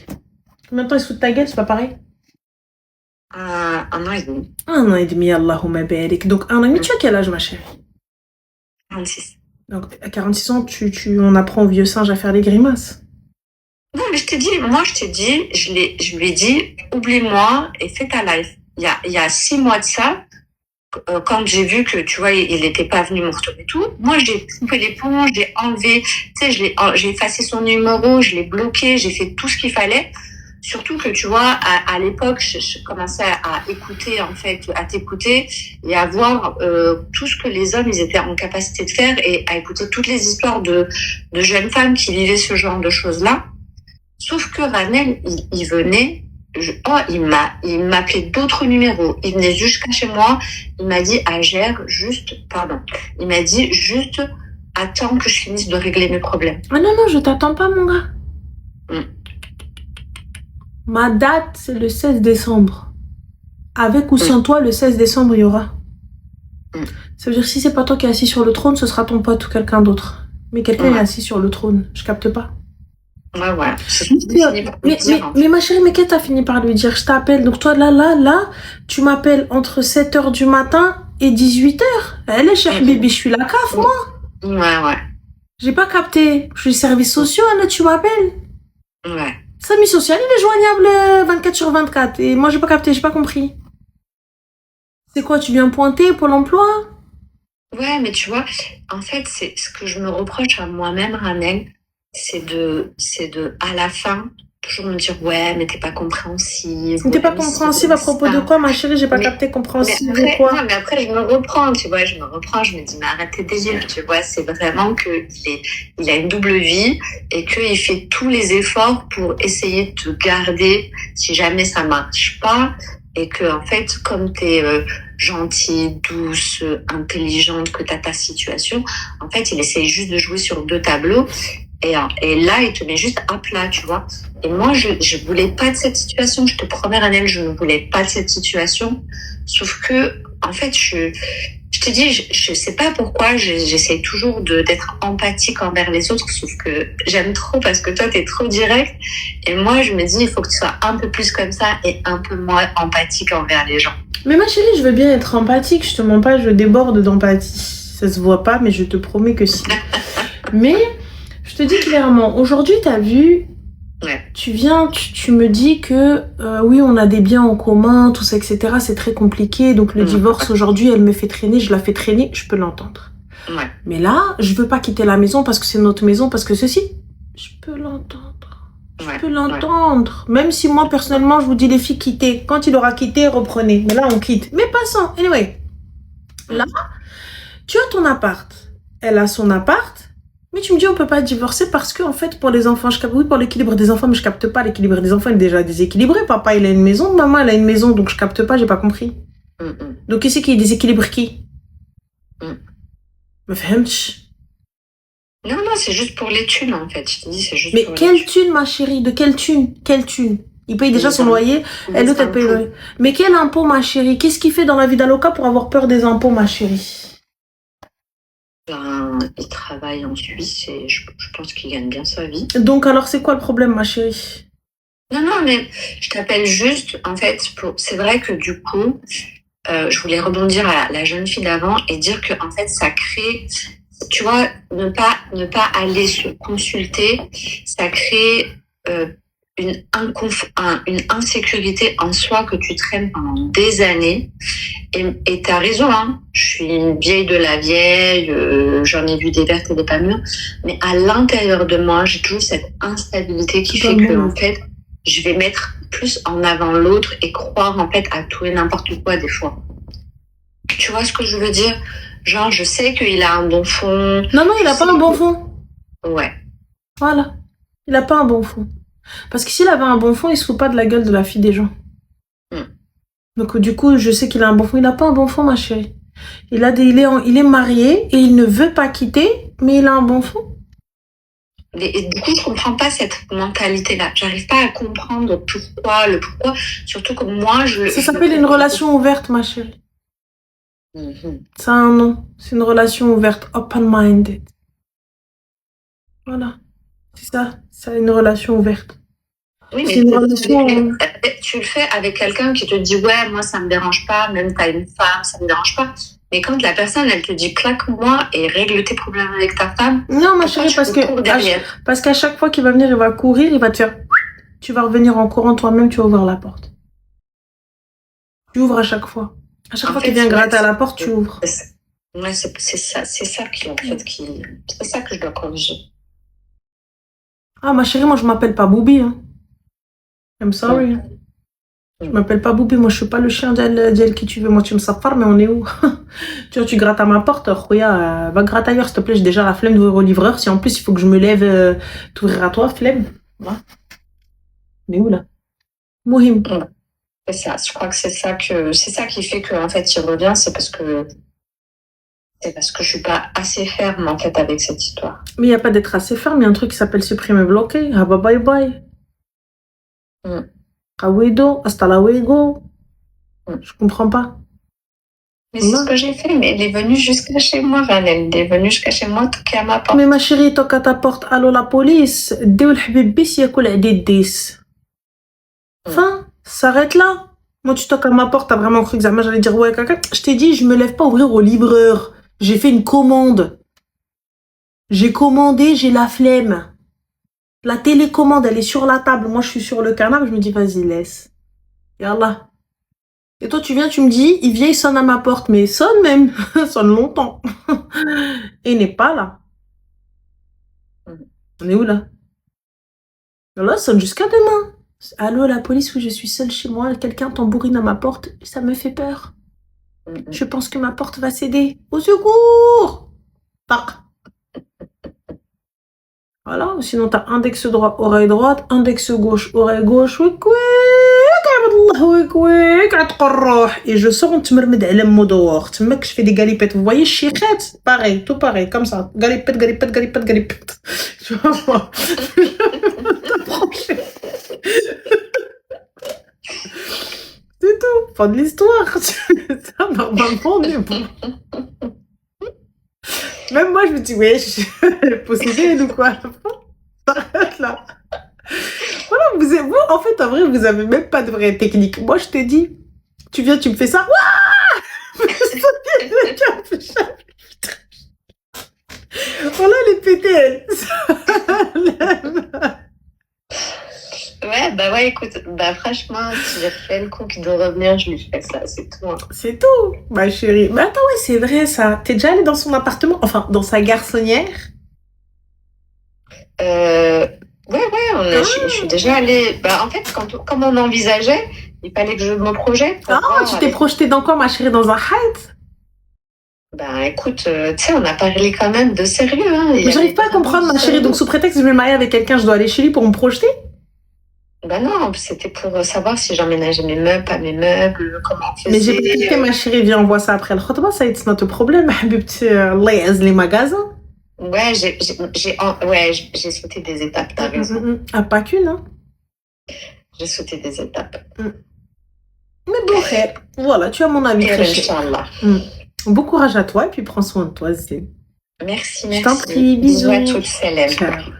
S1: Combien de temps il se fout de ta gueule, c'est pas pareil?
S3: 1 an et demi.
S1: 1 an et demi, Allahumma barik. Donc, 1 an et demi, tu as quel âge, ma chérie?
S3: 46.
S1: Donc, à 46 ans, on apprend au vieux singe à faire des grimaces.
S3: Non, mais je lui ai dit, oublie-moi et fais ta life. Il y a 6 mois de ça, quand j'ai vu que, tu vois, il n'était pas venu me retrouver tout, moi, j'ai coupé les ponts, j'ai enlevé, tu sais, j'ai effacé son numéro, je l'ai bloqué, j'ai fait tout ce qu'il fallait. Surtout que, tu vois, à l'époque, je commençais à écouter, en fait, à t'écouter et à voir tout ce que les hommes, ils étaient en capacité de faire et à écouter toutes les histoires de jeunes femmes qui vivaient ce genre de choses-là. Sauf que Ranel, il venait, il m'appelait d'autres numéros. Il venait jusqu'à chez moi, il m'a dit, il m'a dit juste, attends que je finisse de régler mes problèmes.
S1: Ah non, je t'attends pas, mon gars. Ma date, c'est le 16 décembre. Avec ou sans toi, le 16 décembre, il y aura. Ça veut dire, si c'est pas toi qui es assis sur le trône, ce sera ton pote ou quelqu'un d'autre. Mais quelqu'un est assis sur le trône. Je capte pas.
S3: Ouais.
S1: Mais ma chérie, mais qu'est-ce que t'as fini par lui dire? Je t'appelle. Donc toi, là, tu m'appelles entre 7h du matin et 18h. Elle est chez Bibi, je suis la CAF, moi.
S3: Ouais.
S1: J'ai pas capté. Je suis service social, là, tu m'appelles.
S3: Ouais.
S1: Sami social, il est joignable 24/24. Et moi, j'ai pas capté, j'ai pas compris. C'est quoi, tu viens pointer pour l'emploi?
S3: Ouais, mais tu vois, en fait, c'est ce que je me reproche à moi-même, Ranel, c'est de, à la fin, toujours me dire, ouais, mais t'es pas compréhensive.
S1: T'es pas
S3: Ouais, mais si,
S1: compréhensive à propos de quoi, ma chérie? J'ai pas capté compréhensive de quoi.
S3: non, mais après, je me reprends, tu vois, je me dis, mais arrête tes délires, tu vois, c'est vraiment il a une double vie et qu'il fait tous les efforts pour essayer de te garder si jamais ça marche pas et que, en fait, comme t'es gentille, douce, intelligente, que t'as ta situation, en fait, il essaye juste de jouer sur deux tableaux. Et là, il te met juste à plat, tu vois. Et moi, je voulais pas de cette situation. Je te promets, Ranel, je ne voulais pas de cette situation. Sauf que, en fait, je te dis, je sais pas pourquoi, j'essaie toujours d'être empathique envers les autres. Sauf que j'aime trop parce que toi, t'es trop direct. Et moi, je me dis, il faut que tu sois un peu plus comme ça et un peu moins empathique envers les gens.
S1: Mais ma chérie, je veux bien être empathique. Je te mens pas, je déborde d'empathie. Ça se voit pas, mais je te promets que si. Mais... je te dis clairement, aujourd'hui, t'as vu,
S3: Ouais.
S1: tu viens, tu me dis que oui, on a des biens en commun, tout ça, etc. C'est très compliqué. Donc le divorce, aujourd'hui, elle me fait traîner, je la fais traîner, je peux l'entendre.
S3: Ouais.
S1: Mais là, je veux pas quitter la maison parce que c'est notre maison, parce que ceci, je peux l'entendre. Je peux l'entendre. Même si moi, personnellement, je vous dis, les filles, quittez. Quand il aura quitté, reprenez. Mais là, on quitte. Mais passons. Anyway. Là, tu as ton appart. Elle a son appart. Mais tu me dis, on peut pas divorcer parce que, en fait, pour les enfants, je capte, oui, pour l'équilibre des enfants, mais je capte pas l'équilibre des enfants, il est déjà déséquilibré. Papa, il a une maison, maman, elle a une maison, donc je capte pas, j'ai pas compris. Donc, qui c'est qui déséquilibre qui? Me fahmtch.
S3: Non, c'est juste pour les thunes, en fait. Je te dis, c'est juste
S1: mais
S3: pour
S1: quelle thune, ma chérie? De quelle thune? Quelle thune? Il paye déjà son loyer, elle, l'autre, elle paye le loyer. Mais quel impôt, ma chérie? Qu'est-ce qu'il fait dans la vie d'Aloca pour avoir peur des impôts, ma chérie?
S3: Il travaille en Suisse et je pense qu'il gagne bien sa vie.
S1: Donc alors c'est quoi le problème, ma chérie?
S3: Non, mais je t'appelle juste, en fait, c'est vrai que du coup, je voulais rebondir à la jeune fille d'avant et dire que en fait, ça crée, tu vois, ne pas aller se consulter, ça crée une insécurité en soi que tu traînes pendant des années. Et t'as raison, hein. Je suis une vieille de la vieille, j'en ai vu des vertes et des pas mûres, mais à l'intérieur de moi, j'ai toujours cette instabilité qui fait que, en fait, je vais mettre plus en avant l'autre et croire, en fait, à tout et n'importe quoi des fois. Tu vois ce que je veux dire? Genre, je sais qu'il a un bon fond.
S1: Non, il a pas un bon fond.
S3: Ouais.
S1: Voilà. Il a pas un bon fond. Parce que s'il avait un bon fond, il se fout pas de la gueule de la fille des gens. Donc du coup, je sais qu'il a un bon fond. Il n'a pas un bon fond, ma chérie. Il est marié et il ne veut pas quitter, mais il a un bon fond.
S3: Et du coup, je comprends pas cette mentalité-là. J'arrive pas à comprendre le pourquoi. Surtout que moi,
S1: ça s'appelle une relation ouverte, ma chérie. Ça a un nom. C'est une relation ouverte, open-minded. Voilà. C'est ça. C'est une relation ouverte.
S3: Oui, mais tu le fais avec quelqu'un qui te dit ouais, moi ça me dérange pas, même t'as une femme, ça me dérange pas. Mais quand la personne elle te dit claque-moi et règle tes problèmes avec ta femme.
S1: Non, ma chérie, parce qu'à chaque fois qu'il va venir, il va courir, il va te faire. Tu vas revenir en courant toi-même, tu vas ouvrir la porte. Tu ouvres à chaque fois. À chaque fois qu'il vient gratter à la porte, tu ouvres.
S3: Ouais, c'est ça qui en fait c'est ça que je dois corriger.
S1: Ah, ma chérie, moi je m'appelle pas Boubi, hein. I'm sorry. Je m'appelle pas Boubi, moi je suis pas le chien d'elle qui tu veux. Moi tu me safar, mais on est où? Tu vois, tu grattes à ma porte, Khoya, va gratter ailleurs s'il te plaît, j'ai déjà la flemme d'ouvrir au livreur. Si en plus il faut que je me lève, t'ouvrir à toi, flemme. Voilà. Mais où là? Mohim.
S3: C'est ça, je crois que c'est ça qui fait que en fait il revient, c'est parce que je suis pas assez ferme en fait avec cette histoire.
S1: Mais il y a pas d'être assez ferme, il y a un truc qui s'appelle supprimer bloqué. Ah bah bye bye. Awedo, hasta la wego. Je comprends pas.
S3: Mais c'est ce que j'ai fait, mais elle est venue jusqu'à chez moi, Ranel. Elle est venue jusqu'à chez moi, toquer à ma porte.
S1: Mais ma chérie, toque à ta porte, allô la police. Déo l'habib bis yakul adid 10. Fin, s'arrête là. Moi, tu toques à ma porte, t'as vraiment cru que j'allais dire ouais, caca. Je t'ai dit, je me lève pas ouvrir au livreur. J'ai fait une commande. J'ai commandé, j'ai la flemme. La télécommande, elle est sur la table. Moi, je suis sur le canapé. Je me dis, vas-y, laisse. Yallah. Et toi, tu viens, tu me dis, il vient, il sonne à ma porte. Mais il sonne même. Sonne longtemps. Et il n'est pas là. On est où là? Là, sonne jusqu'à demain. Allô, la police, oui, je suis seule chez moi. Quelqu'un tambourine à ma porte. Ça me fait peur. Je pense que ma porte va céder. Au secours! Tac. Voilà. Sinon, t'as index droit, oreille droite, index gauche, oreille gauche. Et je sors, on te me met dehors. Tu me je fais des galipettes. Vous voyez, chirette. Pareil, tout pareil, comme ça. Galipette, galipette, galipette, galipette. Tu vas voir. C'est tout. Fin de l'histoire. Ça, normalement, on est bon. Même moi, je me dis, ouais, je suis possédée ou quoi? Arrête là. Voilà, vous, en fait, en vrai, vous avez même pas de vraie technique. Moi, je te dis, tu viens, tu me fais ça. Voilà les pétées.
S3: Ouais, bah ouais, écoute, bah franchement, si j'ai fait le coup de revenir, je lui fais ça, c'est tout. Hein.
S1: C'est tout, ma chérie. Mais attends, ouais, c'est vrai ça. T'es déjà allée dans son appartement? Enfin, dans sa garçonnière?
S3: Ouais, je suis déjà allée. Bah, en fait, comme on envisageait, il fallait que je me projette.
S1: Ah, tu t'es projetée dans quoi, ma chérie? Dans un height?
S3: Ben écoute, tu sais, on a parlé quand même de sérieux. Hein.
S1: Mais j'arrive pas à comprendre, ma chérie. Donc, sous prétexte que je vais me marier avec quelqu'un, je dois aller chez lui pour me projeter?
S3: Ben non, c'était pour savoir si j'emménageais mes meubles, pas mes meubles, comment on faisait.
S1: Mais j'ai pas quitté, ma chérie. Viens, on voit ça après le khutba. Ça, it's not a problème. Allah yaise les magasins.
S3: Ouais, j'ai sauté des étapes, t'as raison.
S1: Ah, pas qu'une, hein.
S3: J'ai sauté des étapes.
S1: Mais bon, voilà, tu as mon avis.
S3: Inch'Allah.
S1: Bon courage à toi et puis prends soin de toi, Zé.
S3: Merci.
S1: Je t'en prie, bisous.
S3: Bisous à toutes, Célèbres.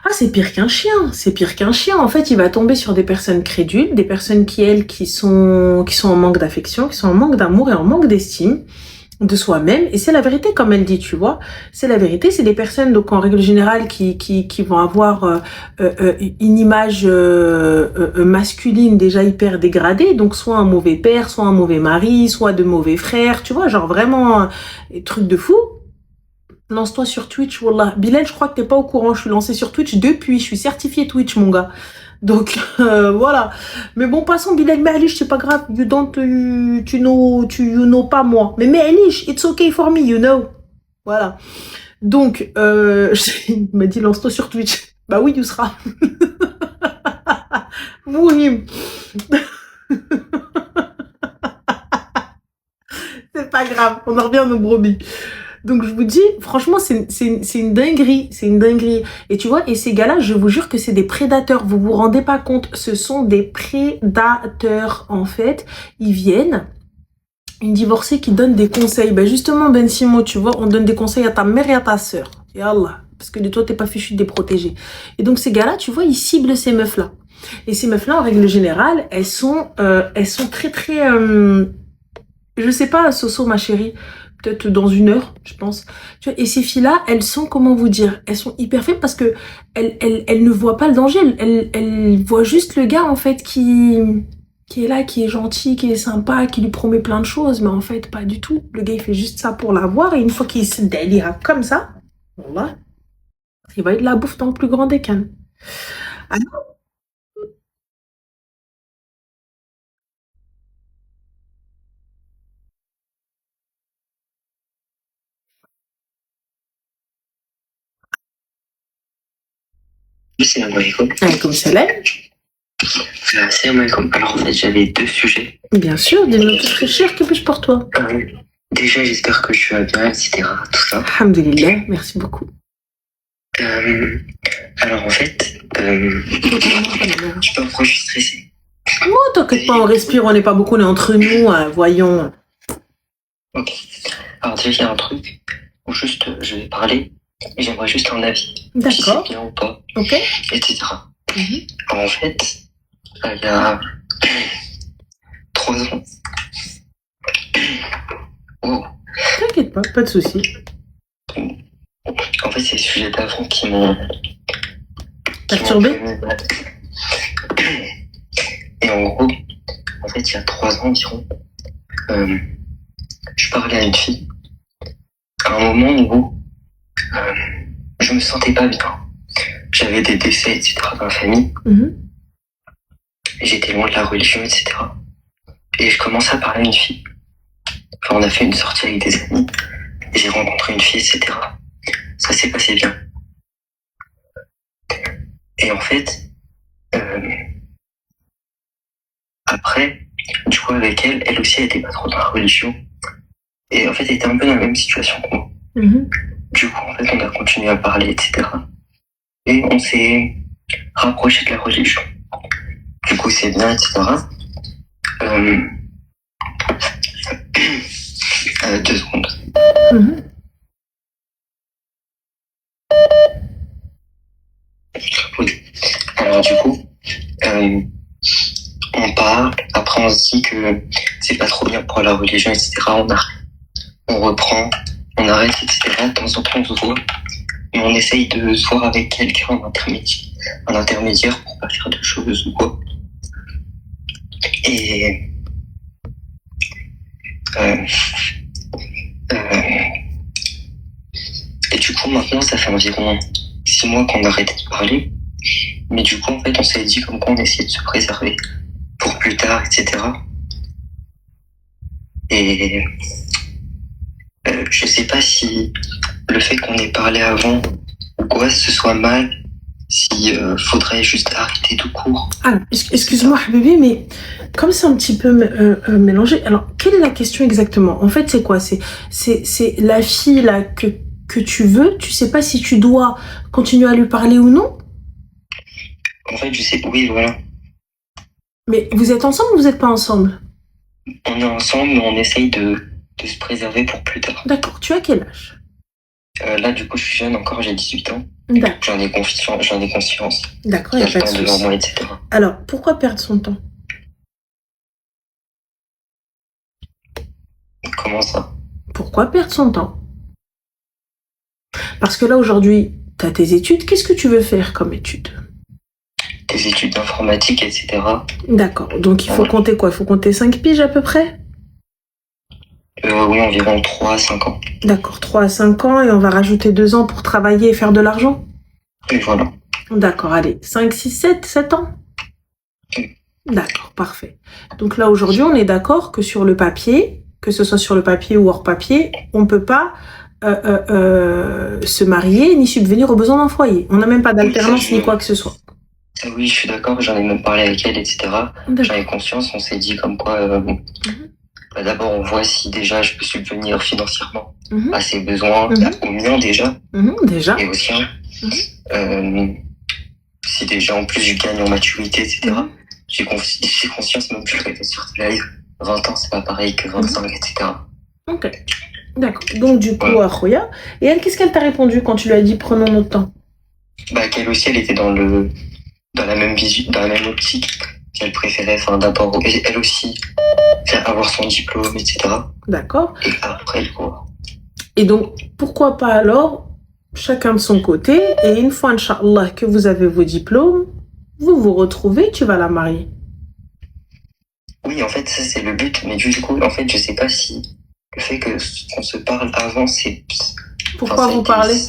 S1: Ah, c'est pire qu'un chien. C'est pire qu'un chien. En fait, il va tomber sur des personnes crédules, des personnes qui sont en manque d'affection, qui sont en manque d'amour et en manque d'estime de soi-même. Et c'est la vérité, comme elle dit, tu vois. C'est la vérité. C'est des personnes, donc, en règle générale, qui vont avoir une image masculine déjà hyper dégradée. Donc, soit un mauvais père, soit un mauvais mari, soit de mauvais frères. Tu vois, genre vraiment, truc de fou. Lance-toi sur Twitch, wallah. Bilal, je crois que t'es pas au courant. Je suis lancée sur Twitch depuis. Je suis certifiée Twitch, mon gars. Donc, voilà. Mais bon, passons, Bilal, Ma'alish, c'est pas grave. You know pas moi. Mais Ma'alish, it's okay for me, you know. Voilà. Donc, il m'a dit, lance-toi sur Twitch. Bah oui, you seras. Mouhim. C'est pas grave. On en revient à nos brebis. Donc, je vous dis, franchement, c'est une dinguerie. C'est une dinguerie. Et tu vois, et ces gars-là, je vous jure que c'est des prédateurs. Vous vous rendez pas compte. Ce sont des prédateurs, en fait. Ils viennent. Une divorcée qui donne des conseils. Ben, justement, Ben Simo, tu vois, on donne des conseils à ta mère et à ta sœur. Et Allah. Parce que de toi, t'es pas fichu de les protéger. Et donc, ces gars-là, tu vois, ils ciblent ces meufs-là. Et ces meufs-là, en règle générale, elles sont très, très, je sais pas, Soso, ma chérie. Peut-être dans 1 heure, je pense. Tu vois, et ces filles-là, elles sont, comment vous dire, elles sont hyper faibles parce que elles ne voient pas le danger. Elles voient juste le gars, en fait, qui est là, qui est gentil, qui est sympa, qui lui promet plein de choses. Mais en fait, pas du tout. Le gars, il fait juste ça pour la voir. Et une fois qu'il se délire comme ça, voilà, il va y de la bouffe dans le plus grand des cannes. Alors,
S4: Salam alaikum.
S1: comme salam.
S4: Salam alaikum. Alors en fait j'avais 2 sujets.
S1: Bien sûr, dis-moi tout très cher, que puis-je pour toi?
S4: Déjà j'espère que tu vas bien, etc. Tout ça.
S1: Alhamdulillah, merci beaucoup.
S4: Alors en fait, je sais pas pourquoi je suis stressé.
S1: Oh, t'inquiète pas, on respire, on n'est pas beaucoup, on est entre nous, voyons.
S4: Ok. Alors déjà il y a un truc où juste je vais parler et j'aimerais juste un avis. Si c'est
S1: D'accord,
S4: bien ou pas,
S1: ok.
S4: etc. Alors, en fait, il y a 3 ans. Oh.
S1: T'inquiète pas de soucis.
S4: En fait, c'est les sujets d'avant qui m'ont
S1: Perturbé?
S4: Et en gros, en fait, il y a 3 ans environ, je parlais à une fille à un moment où je me sentais pas bien. j'avais des décès, etc. dans la famille. J'étais loin de la religion, etc. Et je commençais à parler à une fille. Enfin, on a fait une sortie avec des amis. Et j'ai rencontré une fille, etc. Ça s'est passé bien. Et en fait, après, du coup, avec elle, elle aussi, elle était pas trop dans la religion. Et en fait, elle était un peu dans la même situation que moi. Du coup, en fait, on a continué à parler, etc. Et on s'est rapproché de la religion. Du coup, c'est bien, etc. 2 secondes. Oui. Alors, du coup, on parle. Après, on se dit que c'est pas trop bien pour la religion, etc. On reprend, on arrête, etc. De temps en temps, on se voit. Et on essaye de se voir avec quelqu'un en intermédiaire pour pas faire de choses ou quoi. Et du coup, maintenant, ça fait environ 6 mois qu'on a arrêté de parler. Mais du coup, en fait, on s'est dit comme quoi on essayait de se préserver pour plus tard, etc. Et je sais pas si le fait qu'on ait parlé avant ou quoi, ce soit mal, si faudrait juste arrêter tout court.
S1: Alors, excuse-moi, bébé, mais comme c'est un petit peu mélangé, alors, quelle est la question exactement? En fait, c'est quoi? C'est la fille là que tu veux, tu sais pas si tu dois continuer à lui parler ou non?
S4: En fait, je sais, oui, voilà.
S1: Mais vous êtes ensemble ou vous êtes pas ensemble?
S4: On est ensemble, mais on essaye de se préserver pour plus tard.
S1: D'accord, tu as quel âge?
S4: Là, du coup, je suis jeune encore, j'ai 18 ans.
S1: D'accord.
S4: J'en ai conscience.
S1: D'accord,
S4: Il
S1: il
S4: y
S1: n'y
S4: a
S1: a pas
S4: le
S1: de
S4: temps devant
S1: souci.
S4: moi, etc.
S1: Alors, pourquoi perdre son temps?
S4: Comment ça?
S1: Pourquoi perdre son temps? Parce que là, aujourd'hui, tu as tes études. Qu'est-ce que tu veux faire comme études?
S4: Des études d'informatique, etc.
S1: D'accord. Donc, il faut compter quoi? Il faut compter 5 piges à peu près?
S4: Oui, environ 3 à 5 ans.
S1: D'accord, 3 à 5 ans et on va rajouter 2 ans pour travailler et faire de l'argent?
S4: Et voilà.
S1: D'accord, allez, 5, 6, 7 ans? D'accord, parfait. Donc là, aujourd'hui, on est d'accord que sur le papier, que ce soit sur le papier ou hors papier, on peut pas se marier ni subvenir aux besoins d'un foyer. On n'a même pas d'alternance ni quoi que ce soit.
S4: Oui, je suis d'accord, j'en ai même parlé avec elle, etc. J'en ai conscience, on s'est dit comme quoi... D'abord, on voit si déjà je peux subvenir financièrement à ses besoins, aux miens déjà.
S1: Déjà.
S4: Et aux siens. Si déjà en plus je gagne en maturité, etc. J'ai conscience, même que je répète sur ce live, 20 ans c'est pas pareil que 25, etc.
S1: Ok. D'accord. Donc du coup, Khoya. Et elle, qu'est-ce qu'elle t'a répondu quand tu lui as dit prenons notre temps?
S4: Bah qu'elle aussi, elle était dans la même vision, dans la même optique. Qu'elle préférait, enfin d'abord, elle aussi, faire avoir son diplôme, etc.
S1: D'accord.
S4: Et après, le cours.
S1: Et donc, pourquoi pas alors, chacun de son côté, et une fois, Inch'Allah, que vous avez vos diplômes, vous vous retrouvez, tu vas la marier.
S4: Oui, en fait, ça c'est le but, mais du coup, en fait, je sais pas si le fait qu'on se parle avant, c'est...
S1: Pourquoi vous parlez?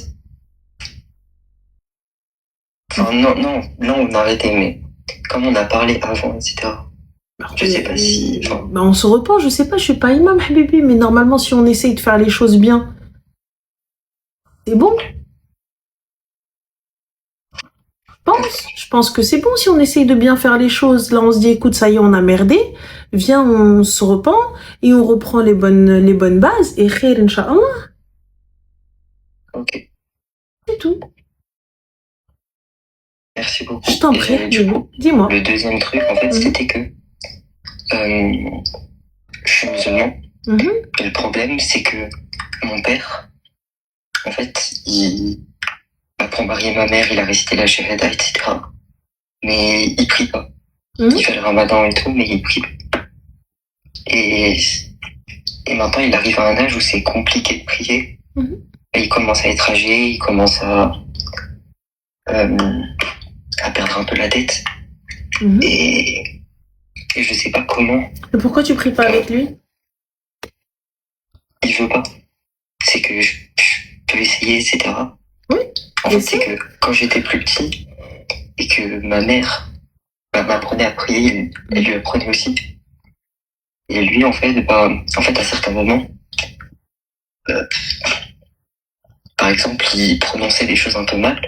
S4: Enfin, non, on a arrêté, mais comme on a parlé avant, etc. Je sais pas si...
S1: Bah, on se repense, je sais pas, je suis pas imam, habibi, mais normalement, si on essaye de faire les choses bien, c'est bon. Je pense que c'est bon si on essaye de bien faire les choses. Là, on se dit, écoute, ça y est, on a merdé. Viens, on se repent et on reprend les bonnes bases. Et khair, Inch'Allah.
S4: Ok.
S1: C'est tout.
S4: Merci beaucoup.
S1: Je t'en prie, dis-moi.
S4: Le deuxième truc, en fait, c'était que je suis musulman. Et le problème, c'est que mon père, en fait, pour marier ma mère, il a récité la shahada, etc. Mais il prie pas. Il fait le ramadan et tout, mais il prie pas. Et maintenant, il arrive à un âge où c'est compliqué de prier. Et il commence à être âgé, il commence à perdre un peu la tête. Et je sais pas comment.
S1: Et pourquoi tu pries pas avec lui?
S4: Il veut pas. C'est que je peux essayer, etc.
S1: Oui.
S4: En fait, c'est que quand j'étais plus petit et que ma mère m'apprenait à prier, elle lui apprenait aussi. Et lui, en fait, à certains moments, euh, par exemple, il prononçait des choses un peu mal.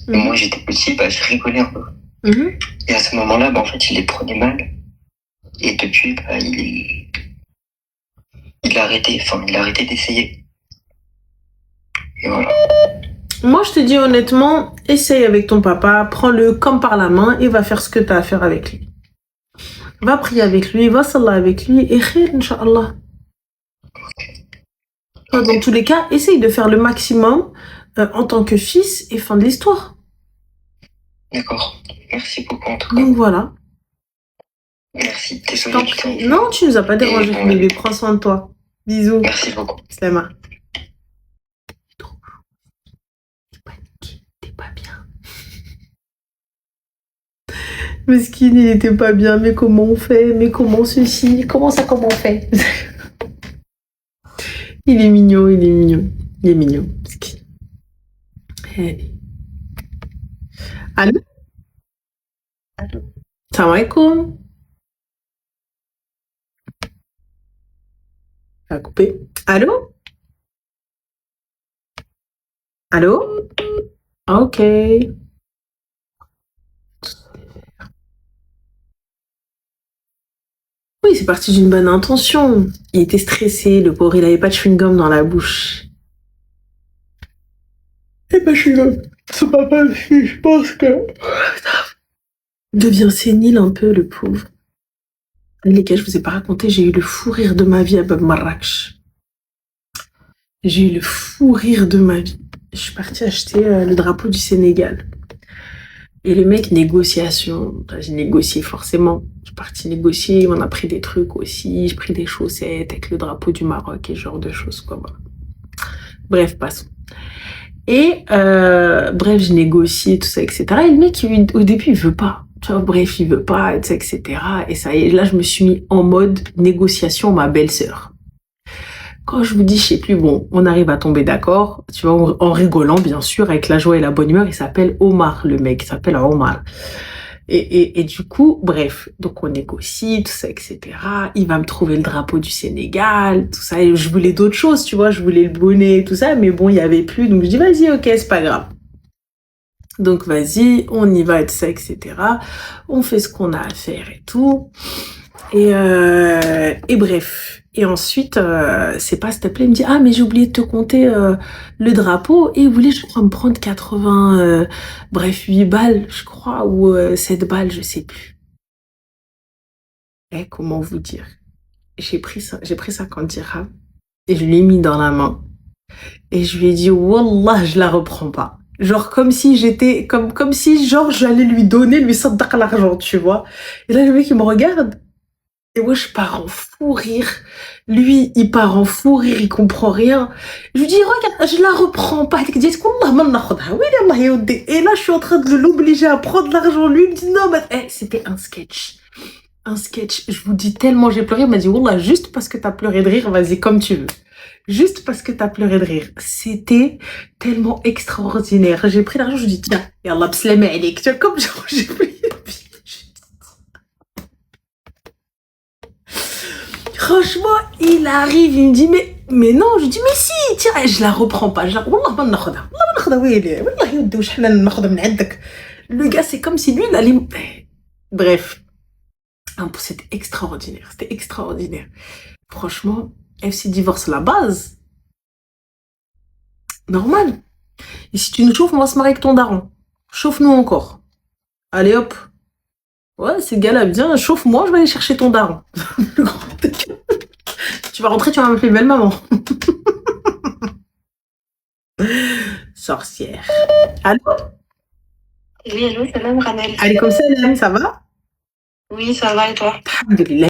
S4: Et moi, j'étais petit, je rigolais un peu. Et à ce moment-là, en fait, il les prenait mal. Et depuis, il a arrêté d'essayer. Et voilà.
S1: Moi, je te dis honnêtement, essaye avec ton papa, prends-le comme par la main et va faire ce que tu as à faire avec lui. Va prier avec lui, va salah avec lui et khir, Inch'Allah. Dans tous les cas, essaye de faire le maximum en tant que fils et fin de l'histoire.
S4: D'accord. Merci beaucoup en tout cas.
S1: Donc voilà.
S4: Merci. Désolé.
S1: Non, tu nous as pas dérangé, bébé. Prends soin de toi. Bisous.
S4: Merci beaucoup.
S1: Slama. T'es pas bien. Mesquine, il était pas bien. Mais comment on fait? Mais comment ceci? Comment on fait? Il est mignon. Il est mignon. Hey. Allô? Salam alaikum. Ça a coupé. Allô? Allô? Ok. Oui, c'est parti d'une bonne intention. Il était stressé, le pauvre, il avait pas de chewing-gum dans la bouche. Et pas chewing-gum. C'est pas si je pense que... Il devient sénile un peu, le pauvre. Les gars, je vous ai pas raconté, j'ai eu le fou rire de ma vie à Bab Marrakech. J'ai eu le fou rire de ma vie. Je suis partie acheter le drapeau du Sénégal. Et le mec, négociation. J'ai négocié forcément. Je suis partie négocier, on a pris des trucs aussi. J'ai pris des chaussettes avec le drapeau du Maroc et ce genre de choses, quoi. Voilà. Bref, passons. Et bref, je négocie, tout ça, etc. Et le mec, au début, il veut pas. Tu vois, bref, il veut pas, etc. Et ça y est, là, je me suis mis en mode négociation, ma belle-sœur. Quand je vous dis, je sais plus, bon, on arrive à tomber d'accord, tu vois, en rigolant, bien sûr, avec la joie et la bonne humeur. Il s'appelle Omar, le mec, il s'appelle Omar. Et du coup, bref, donc on négocie, tout ça, etc. Il va me trouver le drapeau du Sénégal, tout ça. Et je voulais d'autres choses, tu vois, je voulais le bonnet, tout ça, mais bon, il y avait plus. Donc je dis, vas-y, ok, c'est pas grave. Donc vas-y, on y va, tout ça, etc. On fait ce qu'on a à faire et tout. Et bref. Et ensuite, c'est pas s'il te plaît, il me dit, ah, mais j'ai oublié de te compter le drapeau. Et il voulait, je crois, me prendre 8 balles, je crois, ou 7 balles, je sais plus. Et comment vous dire? J'ai pris 50 dirhams et je lui ai mis dans la main. Et je lui ai dit, Wallah, je la reprends pas. Genre, comme si genre, j'allais lui donner, lui sortir l'argent, tu vois. Et là, le mec, il me regarde. Et moi, je pars en fou rire. Lui, il part en fou rire, il comprend rien. Je lui dis, regarde, je la reprends pas. Et là, je suis en train de l'obliger à prendre l'argent. Lui, il me dit, non, mais c'était un sketch. Un sketch. Je vous dis tellement j'ai pleuré. Il m'a dit, Wallah, juste parce que t'as pleuré de rire, vas-y, comme tu veux. Juste parce que t'as pleuré de rire. C'était tellement extraordinaire. J'ai pris l'argent, je lui dis, tiens, yallah, bslama alik. Tu vois, comme genre, j'ai pris. Franchement, il arrive, il me dit, mais non, je dis, mais si, tiens, je la reprends pas. Le gars, c'est comme si lui, il allait... Bref. C'était extraordinaire. Franchement, FC divorce la base. Normal. Et si tu nous chauffes, on va se marier avec ton daron. Chauffe-nous encore. Allez hop. Ouais, ces gars-là, viens, chauffe-moi, je vais aller chercher ton daron. Tu vas rentrer, tu vas m'appeler belle maman. Sorcière. Allô?
S3: Oui, allô, salam Ranel.
S1: Allez, comme ça, ça va?
S3: Oui, ça va et toi?
S1: Alhamdoulilah.